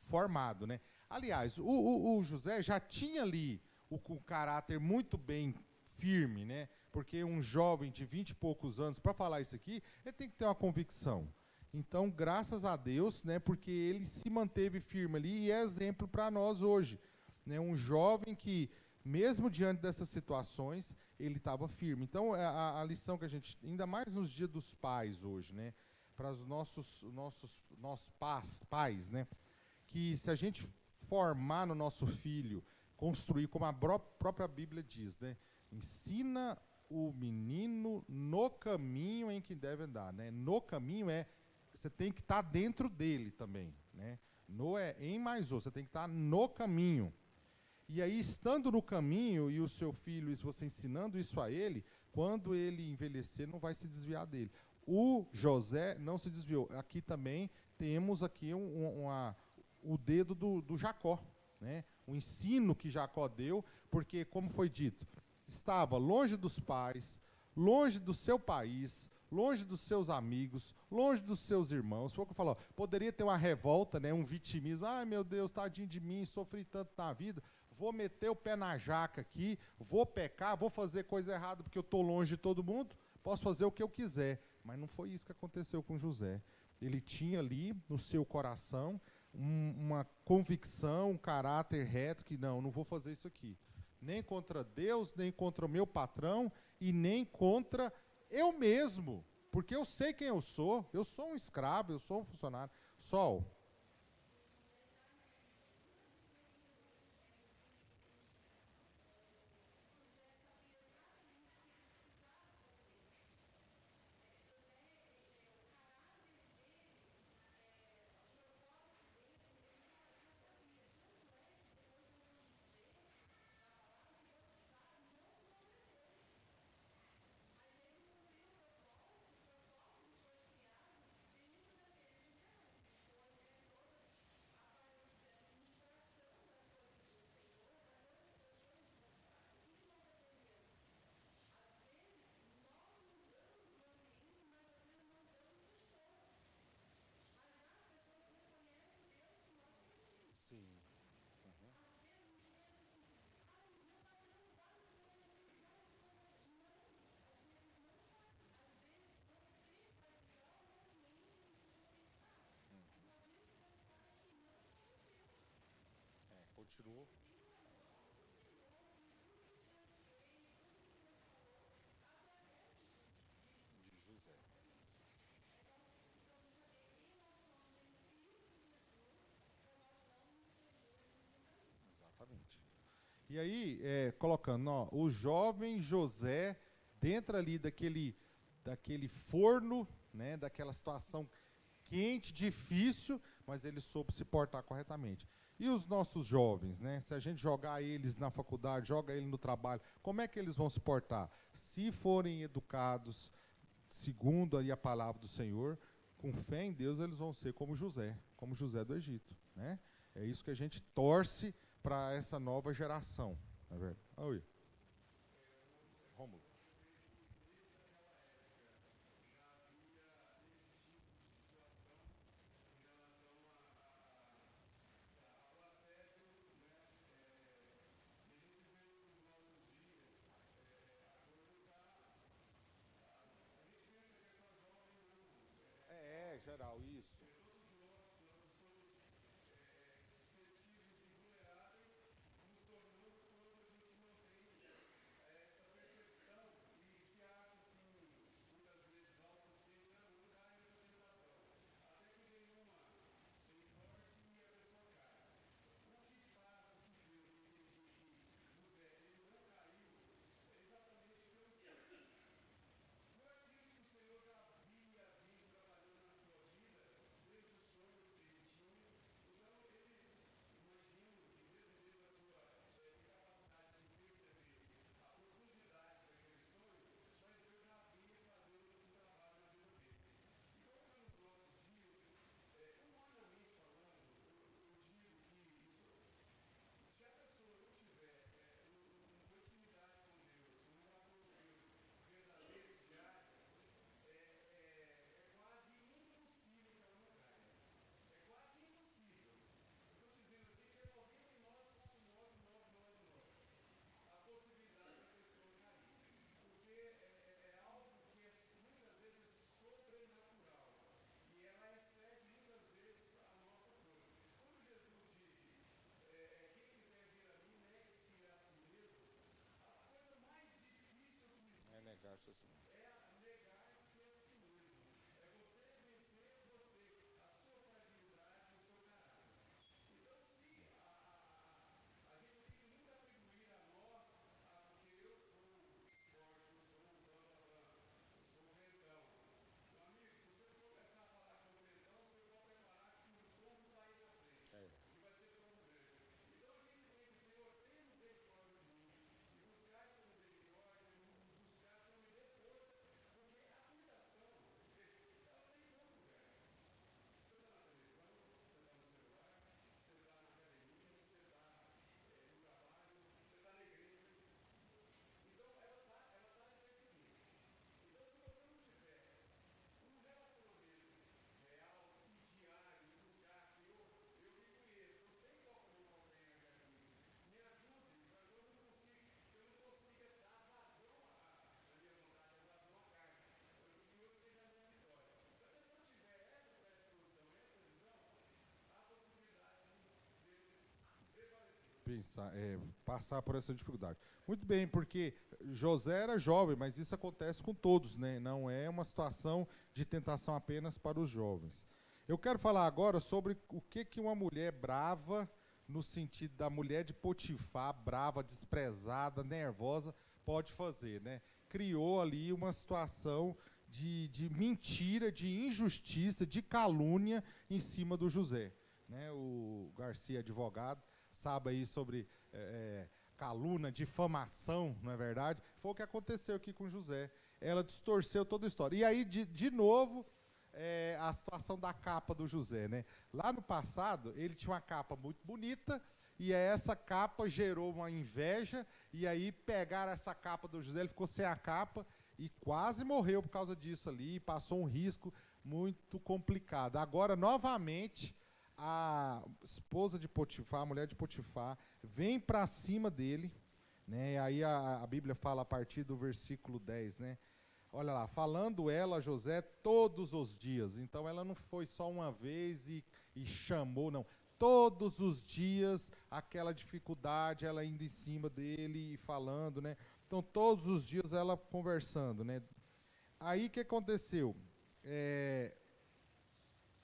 formado, né? Aliás, o José já tinha ali o caráter muito bem firme, né? Porque um jovem de 20 e poucos anos, para falar isso aqui, ele tem que ter uma convicção. Então, graças a Deus, né, porque ele se manteve firme ali e é exemplo para nós hoje. Né, um jovem que, mesmo diante dessas situações, ele estava firme. Então, a lição que a gente, ainda mais nos dias dos pais hoje, né, para os nossos pais, né, que se a gente formar no nosso filho, construir, como a própria Bíblia diz, né, ensina o menino no caminho em que deve andar. Né, no caminho você tem que estar dentro dele também, né? No é em mais o, você tem que estar no caminho. E aí, estando no caminho, e o seu filho, você ensinando isso a ele, quando ele envelhecer, não vai se desviar dele. O José não se desviou. Aqui também temos aqui o dedo do Jacó, né? O ensino que Jacó deu, porque, como foi dito, estava longe dos pais, longe do seu país, longe dos seus amigos, longe dos seus irmãos. Foi o que eu falo, poderia ter uma revolta, né, um vitimismo. Ai, meu Deus, tadinho de mim, sofri tanto na vida, vou meter o pé na jaca aqui, vou pecar, vou fazer coisa errada porque eu estou longe de todo mundo, posso fazer o que eu quiser. Mas não foi isso que aconteceu com José. Ele tinha ali no seu coração uma convicção, um caráter reto que não vou fazer isso aqui. Nem contra Deus, nem contra o meu patrão e nem contra eu mesmo. Porque eu sei quem eu sou um escravo, eu sou um funcionário. Sol. Sim. Continuo. De José. Exatamente. E aí, colocando, ó, o jovem José, dentro ali daquele forno, né, daquela situação quente, difícil, mas ele soube se portar corretamente. E os nossos jovens, né? Se a gente jogar eles na faculdade, joga ele no trabalho, como é que eles vão se portar? Se forem educados segundo aí a palavra do Senhor, com fé em Deus, eles vão ser como José do Egito, né? É isso que a gente torce para essa nova geração, não é verdade? Oi, Rômulo. Geral, isso. É negar-se assim. É. passar por essa dificuldade. Muito bem, porque José era jovem, mas isso acontece com todos, né? Não é uma situação de tentação apenas para os jovens. Eu quero falar agora sobre o que uma mulher brava, no sentido da mulher de Potifar, brava, desprezada, nervosa, pode fazer, né? Criou ali uma situação de mentira, de injustiça, de calúnia em cima do José, né? O Garcia, advogado, sabe aí sobre calúnia, difamação, não é verdade? Foi o que aconteceu aqui com José. Ela distorceu toda a história. E aí, de novo, a situação da capa do José, né? Lá no passado, ele tinha uma capa muito bonita, e essa capa gerou uma inveja, e aí pegaram essa capa do José, ele ficou sem a capa, e quase morreu por causa disso ali, passou um risco muito complicado. Agora, novamente, a esposa de Potifar, a mulher de Potifar, vem para cima dele, né? Aí a Bíblia fala a partir do versículo 10, né? Olha lá, falando ela a José todos os dias. Então ela não foi só uma vez e chamou, não. Todos os dias, aquela dificuldade, ela indo em cima dele e falando, né? Então todos os dias ela conversando, né? Aí o que aconteceu?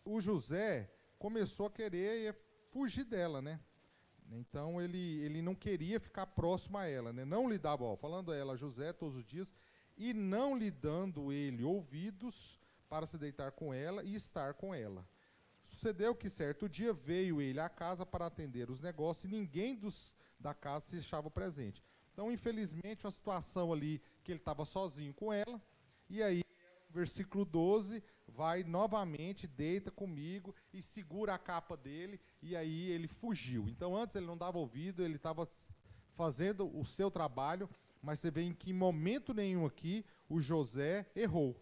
O José começou a querer fugir dela, né? Então ele não queria ficar próximo a ela, né? Não lhe dava, falando a ela, José, todos os dias, e não lhe dando ele ouvidos para se deitar com ela e estar com ela. Sucedeu que certo dia veio ele à casa para atender os negócios e ninguém da casa se achava presente. Então, infelizmente, uma situação ali que ele estava sozinho com ela, e aí, versículo 12, vai novamente, deita comigo e segura a capa dele, e aí ele fugiu. Então, antes ele não dava ouvido, ele estava fazendo o seu trabalho, mas você vê em que momento nenhum aqui o José errou,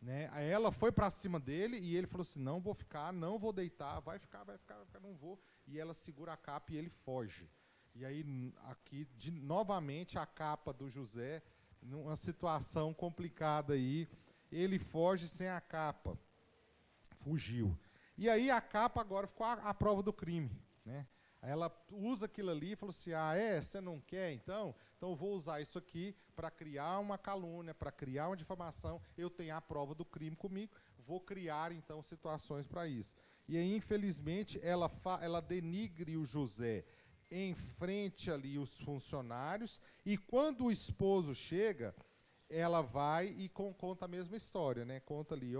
né? Aí ela foi para cima dele e ele falou assim, não vou ficar, não vou deitar, vai ficar, não vou. E ela segura a capa e ele foge. E aí aqui, novamente, a capa do José, numa situação complicada aí, ele foge sem a capa, fugiu. E aí a capa agora ficou à prova do crime, né? Aí ela usa aquilo ali e falou assim, você não quer então? Então eu vou usar isso aqui para criar uma calúnia, para criar uma difamação, eu tenho a prova do crime comigo, vou criar então situações para isso. E aí, infelizmente, ela denigre o José em frente ali os funcionários, e quando o esposo chega, ela vai e conta a mesma história, né? Conta ali,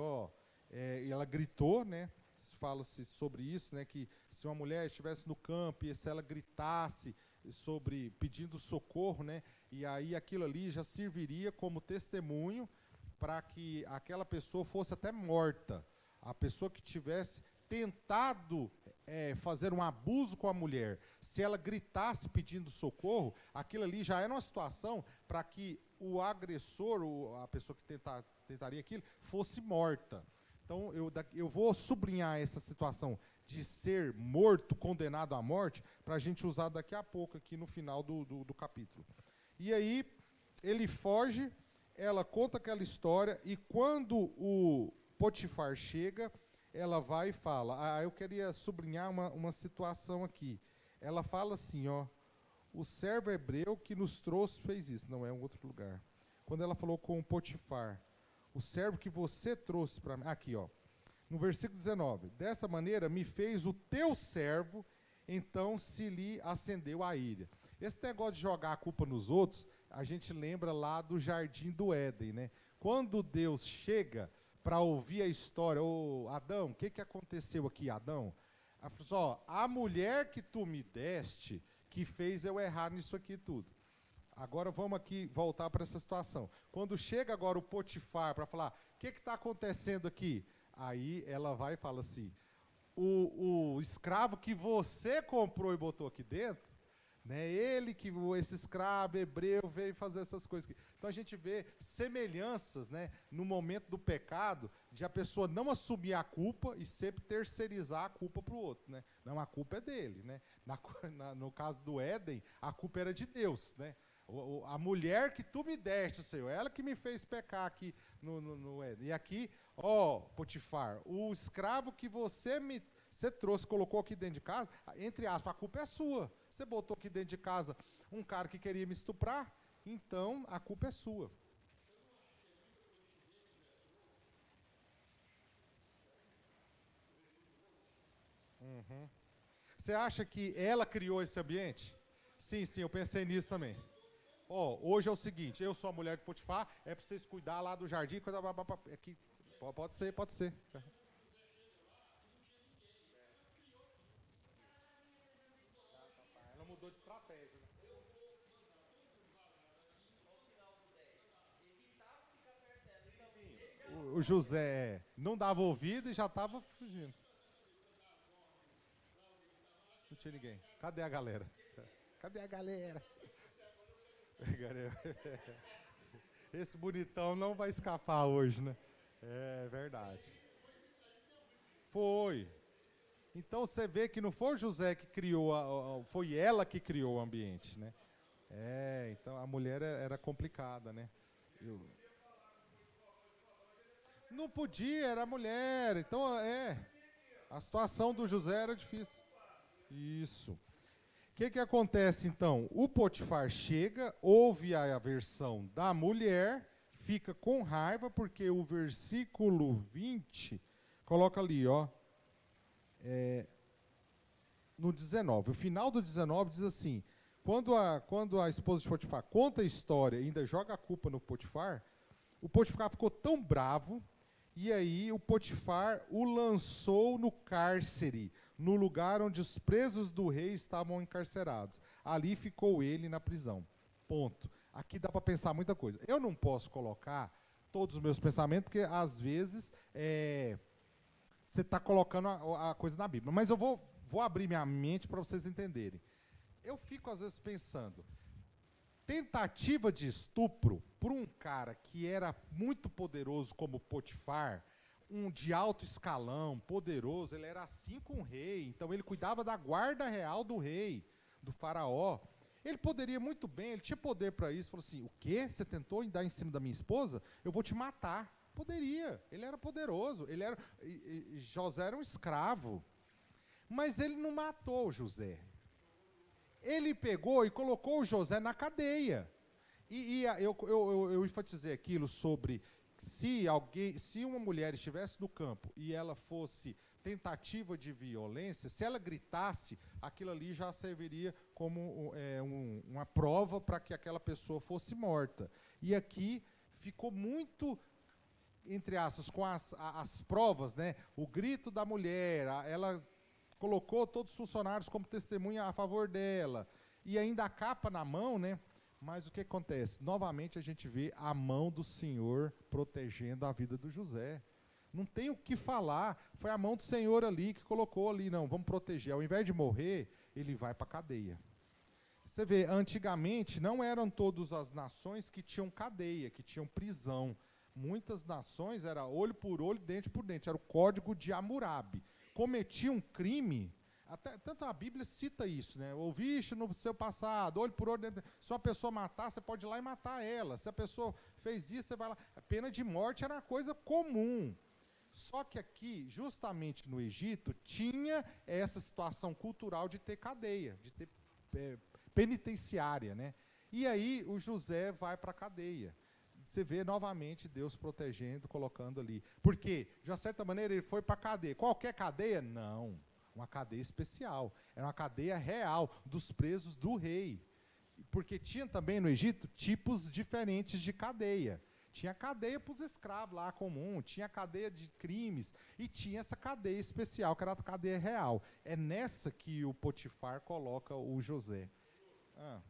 ela gritou, né? Fala-se sobre isso, né, que se uma mulher estivesse no campo e se ela gritasse pedindo socorro, né, e aí aquilo ali já serviria como testemunho para que aquela pessoa fosse até morta. A pessoa que tivesse tentado fazer um abuso com a mulher, se ela gritasse pedindo socorro, aquilo ali já era uma situação para que o agressor, a pessoa que tentaria aquilo, fosse morta. Então, eu vou sublinhar essa situação de ser morto, condenado à morte, para a gente usar daqui a pouco, aqui no final do capítulo. E aí, ele foge, ela conta aquela história, e quando o Potifar chega, ela vai e fala, eu queria sublinhar uma situação aqui. Ela fala assim, o servo hebreu que nos trouxe fez isso, não é um outro lugar. Quando ela falou com o Potifar, o servo que você trouxe para mim, aqui, no versículo 19, dessa maneira me fez o teu servo, então se lhe acendeu a ira. Esse negócio de jogar a culpa nos outros, a gente lembra lá do Jardim do Éden, né? Quando Deus chega para ouvir a história, Adão, o que aconteceu aqui, Adão? Ela falou assim, a mulher que tu me deste, que fez eu errar nisso aqui tudo. Agora vamos aqui voltar para essa situação. Quando chega agora o Potifar para falar, o que está acontecendo aqui? Aí ela vai e fala assim, o escravo que você comprou e botou aqui dentro, né, esse escravo hebreu veio fazer essas coisas aqui. Então a gente vê semelhanças, né, no momento do pecado, de a pessoa não assumir a culpa e sempre terceirizar a culpa para o outro, né? Não, a culpa é dele, né? No caso do Éden, a culpa era de Deus, né? A mulher que tu me deste, Senhor, ela que me fez pecar aqui no Éden. E aqui, Potifar, o escravo que você trouxe, colocou aqui dentro de casa, entre aspas, a culpa é sua. Você botou aqui dentro de casa um cara que queria me estuprar, então a culpa é sua. Uhum. Você acha que ela criou esse ambiente? Sim, sim, eu pensei nisso também. Ó, hoje é o seguinte, eu sou a mulher de Potifar, é pra vocês cuidar lá do jardim, coisa, aqui, pode ser, pode ser. Ela mudou de estratégia, né? O José não dava ouvido e já estava fugindo. Não tinha ninguém. Cadê a galera? Cadê a galera? Esse bonitão não vai escapar hoje, né? É verdade. Foi. Então você vê que não foi o José que criou, foi ela que criou o ambiente, né? É, então a mulher era complicada, né? Eu- Não podia, era mulher. Então, a situação do José era difícil. Isso. O que acontece então? O Potifar chega, ouve a versão da mulher, fica com raiva, porque o versículo 20 coloca ali, ó, no 19. O final do 19 diz assim: quando a esposa de Potifar conta a história e ainda joga a culpa no Potifar, o Potifar ficou tão bravo, e aí o Potifar o lançou no cárcere, no lugar onde os presos do rei estavam encarcerados. Ali ficou ele na prisão. Ponto. Aqui dá para pensar muita coisa. Eu não posso colocar todos os meus pensamentos, porque às vezes você está colocando a coisa na Bíblia. Mas eu vou abrir minha mente para vocês entenderem. Eu fico às vezes pensando, tentativa de estupro por um cara que era muito poderoso como Potifar, um de alto escalão, poderoso, ele era assim com o rei, então ele cuidava da guarda real do rei, do faraó. Ele poderia muito bem, ele tinha poder para isso, falou assim: o quê? Você tentou dar em cima da minha esposa? Eu vou te matar. Poderia, ele era poderoso, e José era um escravo, mas ele não matou José. Ele pegou e colocou o José na cadeia. Eu enfatizei aquilo sobre se uma mulher estivesse no campo e ela fosse tentativa de violência, se ela gritasse, aquilo ali já serviria como uma prova para que aquela pessoa fosse morta. E aqui ficou muito, entre aspas, com as provas, né? O grito da mulher, ela colocou todos os funcionários como testemunha a favor dela, e ainda a capa na mão, né? Mas o que acontece? Novamente a gente vê a mão do Senhor protegendo a vida do José. Não tem o que falar, foi a mão do Senhor ali que colocou ali, não, vamos proteger. Ao invés de morrer, ele vai para a cadeia. Você vê, antigamente não eram todas as nações que tinham cadeia, que tinham prisão. Muitas nações era olho por olho, dente por dente, era o código de Hammurabi. Cometia um crime, tanto a Bíblia cita isso, né? Ouviste no seu passado, olho por olho, se uma pessoa matar, você pode ir lá e matar ela. Se a pessoa fez isso, você vai lá. A pena de morte era uma coisa comum. Só que aqui, justamente no Egito, tinha essa situação cultural de ter cadeia, de ter penitenciária, né? E aí o José vai para a cadeia. Você vê novamente Deus protegendo, colocando ali. Porque, de uma certa maneira, ele foi para a cadeia. Qualquer cadeia? Não. Uma cadeia especial. Era uma cadeia real dos presos do rei. Porque tinha também no Egito tipos diferentes de cadeia. Tinha cadeia para os escravos lá, comum. Tinha cadeia de crimes. E tinha essa cadeia especial, que era a cadeia real. É nessa que o Potifar coloca o José. Ah.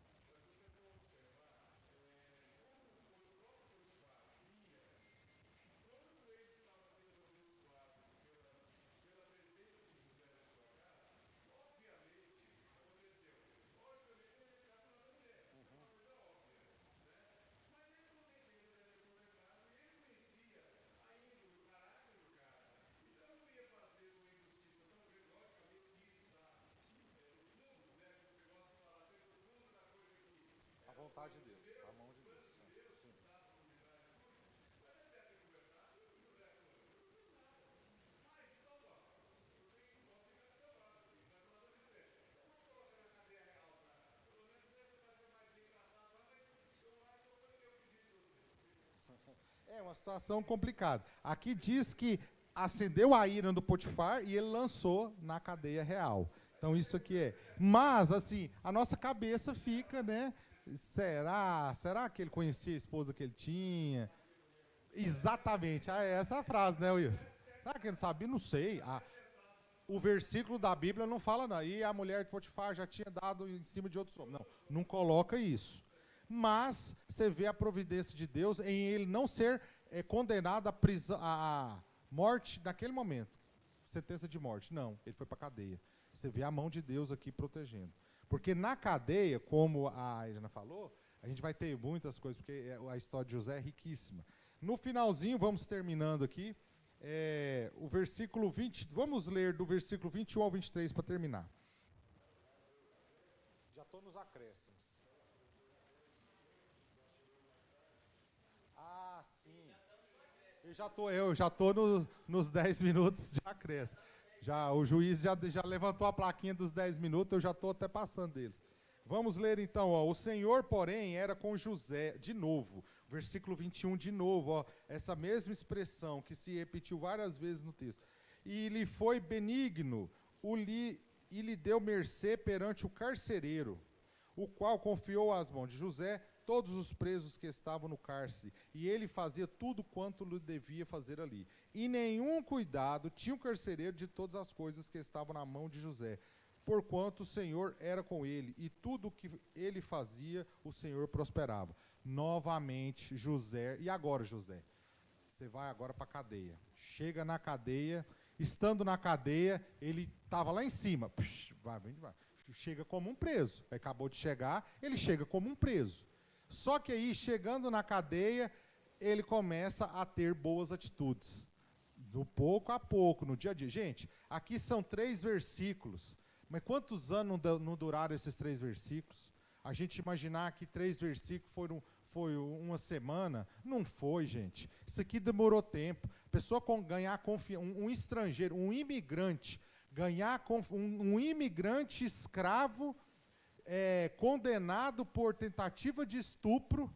A vontade de Deus, a mão de Deus. Sim. É uma situação complicada. Aqui diz que acendeu a ira do Potifar e ele lançou na cadeia real. Então isso aqui é. Mas, assim, a nossa cabeça fica, né? Será que ele conhecia a esposa que ele tinha? Exatamente. Ah, essa é a frase, né, Wilson? Será que ele sabia? Não sei. O versículo da Bíblia não fala, não. E a mulher de Potifar já tinha dado em cima de outros homens. Não, não coloca isso. Mas você vê a providência de Deus em ele não ser condenado à prisão, à morte naquele momento. Sentença de morte. Não, ele foi para a cadeia. Você vê a mão de Deus aqui protegendo. Porque na cadeia, como a Helena falou, a gente vai ter muitas coisas, porque a história de José é riquíssima. No finalzinho, vamos terminando aqui, o versículo 20, vamos ler do versículo 21 ao 23 para terminar. Já estou nos acréscimos. Ah, sim. Eu já estou nos 10 minutos de acréscimo. O juiz já levantou a plaquinha dos 10 minutos, eu já estou até passando deles. Vamos ler então, ó. O Senhor, porém, era com José, de novo, versículo 21, de novo, ó, essa mesma expressão que se repetiu várias vezes no texto. E lhe foi benigno, e lhe deu mercê perante o carcereiro, o qual confiou às mãos de José todos os presos que estavam no cárcere, e ele fazia tudo quanto lhe devia fazer ali. E nenhum cuidado tinha o carcereiro de todas as coisas que estavam na mão de José, porquanto o Senhor era com ele, e tudo o que ele fazia, o Senhor prosperava. Novamente, José, e agora, José? Você vai agora para a cadeia. Chega na cadeia, estando na cadeia, ele estava lá em cima. Chega como um preso. Acabou de chegar, ele chega como um preso. Só que aí, chegando na cadeia, ele começa a ter boas atitudes. Do pouco a pouco, no dia a dia. Gente, aqui são 3 versículos. Mas quantos anos não duraram esses 3 versículos? A gente imaginar que 3 versículos foi uma semana. Não foi, gente. Isso aqui demorou tempo. A pessoa ganhar confiança, um estrangeiro, um imigrante, um imigrante escravo, condenado por tentativa de estupro.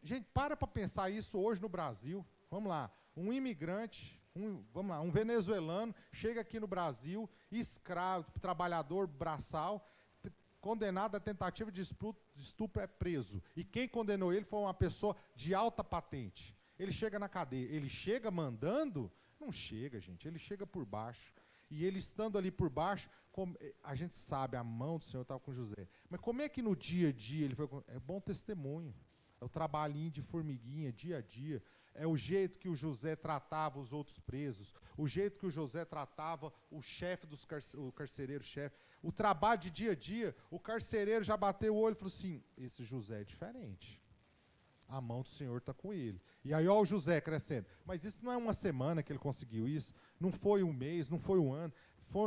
Gente, para pensar isso hoje no Brasil. Vamos lá, um imigrante, um venezuelano, chega aqui no Brasil, escravo, trabalhador braçal, condenado a tentativa de estupro, é preso. E quem condenou ele foi uma pessoa de alta patente. Ele chega na cadeia, ele chega mandando? Não chega, gente, ele chega por baixo. E ele estando ali por baixo, a gente sabe, a mão do Senhor estava com José. Mas como é que no dia a dia ele foi? É bom testemunho. É o trabalhinho de formiguinha, dia a dia. É o jeito que o José tratava os outros presos. O jeito que o José tratava o chefe o carcereiro-chefe. O trabalho de dia a dia. O carcereiro já bateu o olho e falou assim, esse José é diferente. A mão do Senhor está com ele. E aí, ó, o José crescendo. Mas isso não é uma semana que ele conseguiu isso. Não foi um mês, não foi um ano.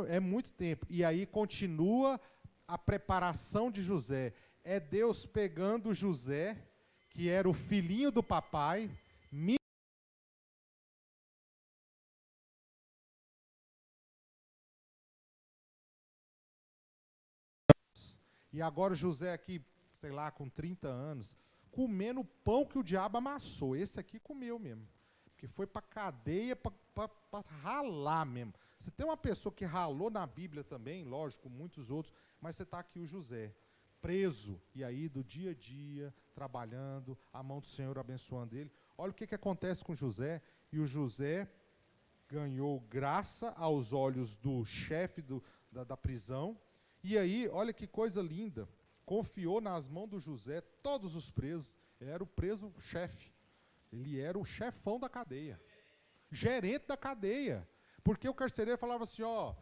É muito tempo. E aí continua a preparação de José. É Deus pegando José, que era o filhinho do papai, e agora José aqui, sei lá, com 30 anos, comendo o pão que o diabo amassou. Esse aqui comeu mesmo. Porque foi para cadeia, para ralar mesmo. Você tem uma pessoa que ralou na Bíblia também, lógico, muitos outros, mas você está aqui o José, preso, e aí do dia a dia, trabalhando, a mão do Senhor abençoando ele. Olha o que acontece com José, e o José ganhou graça aos olhos do chefe da prisão, e aí, olha que coisa linda, confiou nas mãos do José todos os presos. Ele era o preso-chefe. Ele era o chefão da cadeia. Gerente da cadeia. Porque o carcereiro falava assim, ó,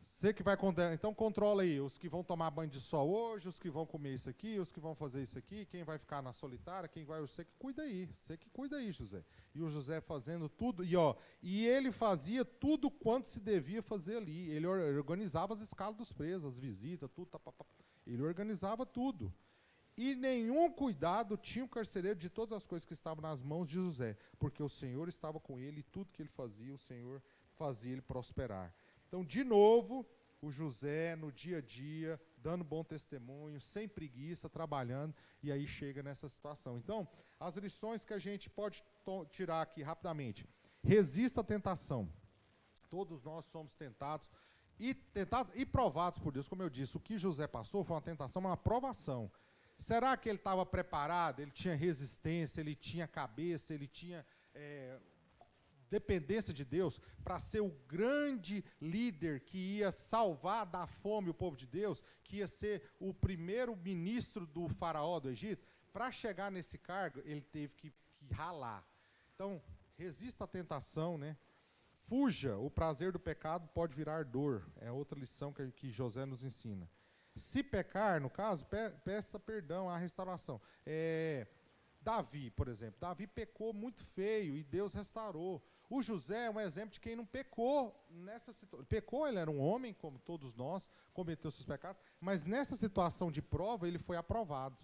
você que vai condenar, então controla aí, os que vão tomar banho de sol hoje, os que vão comer isso aqui, os que vão fazer isso aqui, quem vai ficar na solitária, quem vai, você que cuida aí, José. E o José fazendo tudo, e ele fazia tudo quanto se devia fazer ali. Ele organizava as escalas dos presos, as visitas, tudo, ele organizava tudo. E nenhum cuidado tinha o carcereiro de todas as coisas que estavam nas mãos de José, porque o Senhor estava com ele, e tudo que ele fazia, o Senhor fazia ele prosperar. Então, de novo, o José, no dia a dia, dando bom testemunho, sem preguiça, trabalhando, e aí chega nessa situação. Então, as lições que a gente pode tirar aqui rapidamente. Resista à tentação. Todos nós somos tentados e provados por Deus. Como eu disse, o que José passou foi uma tentação, uma provação. Será que ele estava preparado? Ele tinha resistência, ele tinha cabeça, ele tinha dependência de Deus para ser o grande líder que ia salvar da fome o povo de Deus, que ia ser o primeiro ministro do faraó do Egito? Para chegar nesse cargo, ele teve que ralar. Então, resista à tentação, né? Fuja, o prazer do pecado pode virar dor. É outra lição que José nos ensina. Se pecar, no caso, peça perdão, a restauração. Davi, por exemplo. Davi pecou muito feio e Deus restaurou. O José é um exemplo de quem não pecou nessa situação. Pecou, ele era um homem, como todos nós, cometeu seus pecados, mas nessa situação de prova, ele foi aprovado.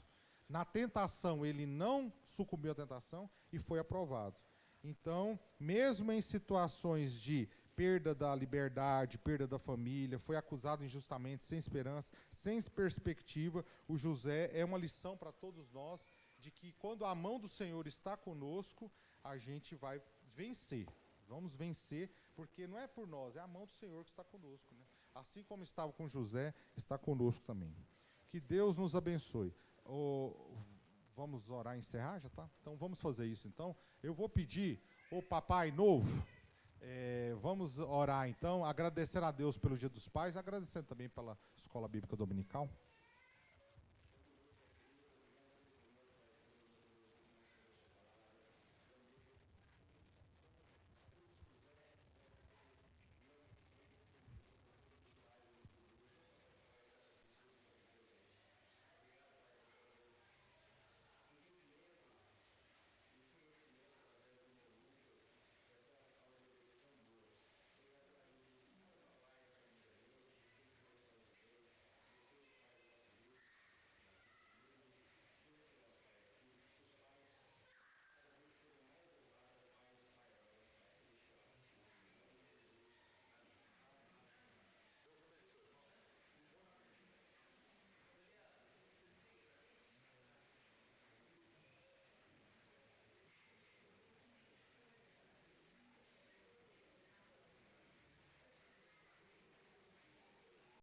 Na tentação, ele não sucumbiu à tentação e foi aprovado. Então, mesmo em situações de perda da liberdade, perda da família, foi acusado injustamente, sem esperança, sem perspectiva, o José é uma lição para todos nós, de que quando a mão do Senhor está conosco, a gente vai vencer. Vamos vencer, porque não é por nós, é a mão do Senhor que está conosco, né? Assim como estava com José, está conosco também. Que Deus nos abençoe. Vamos orar e encerrar, já tá? Então vamos fazer isso. Então, eu vou pedir o Papai Novo, vamos orar então, agradecendo a Deus pelo Dia dos Pais, agradecendo também pela Escola Bíblica Dominical.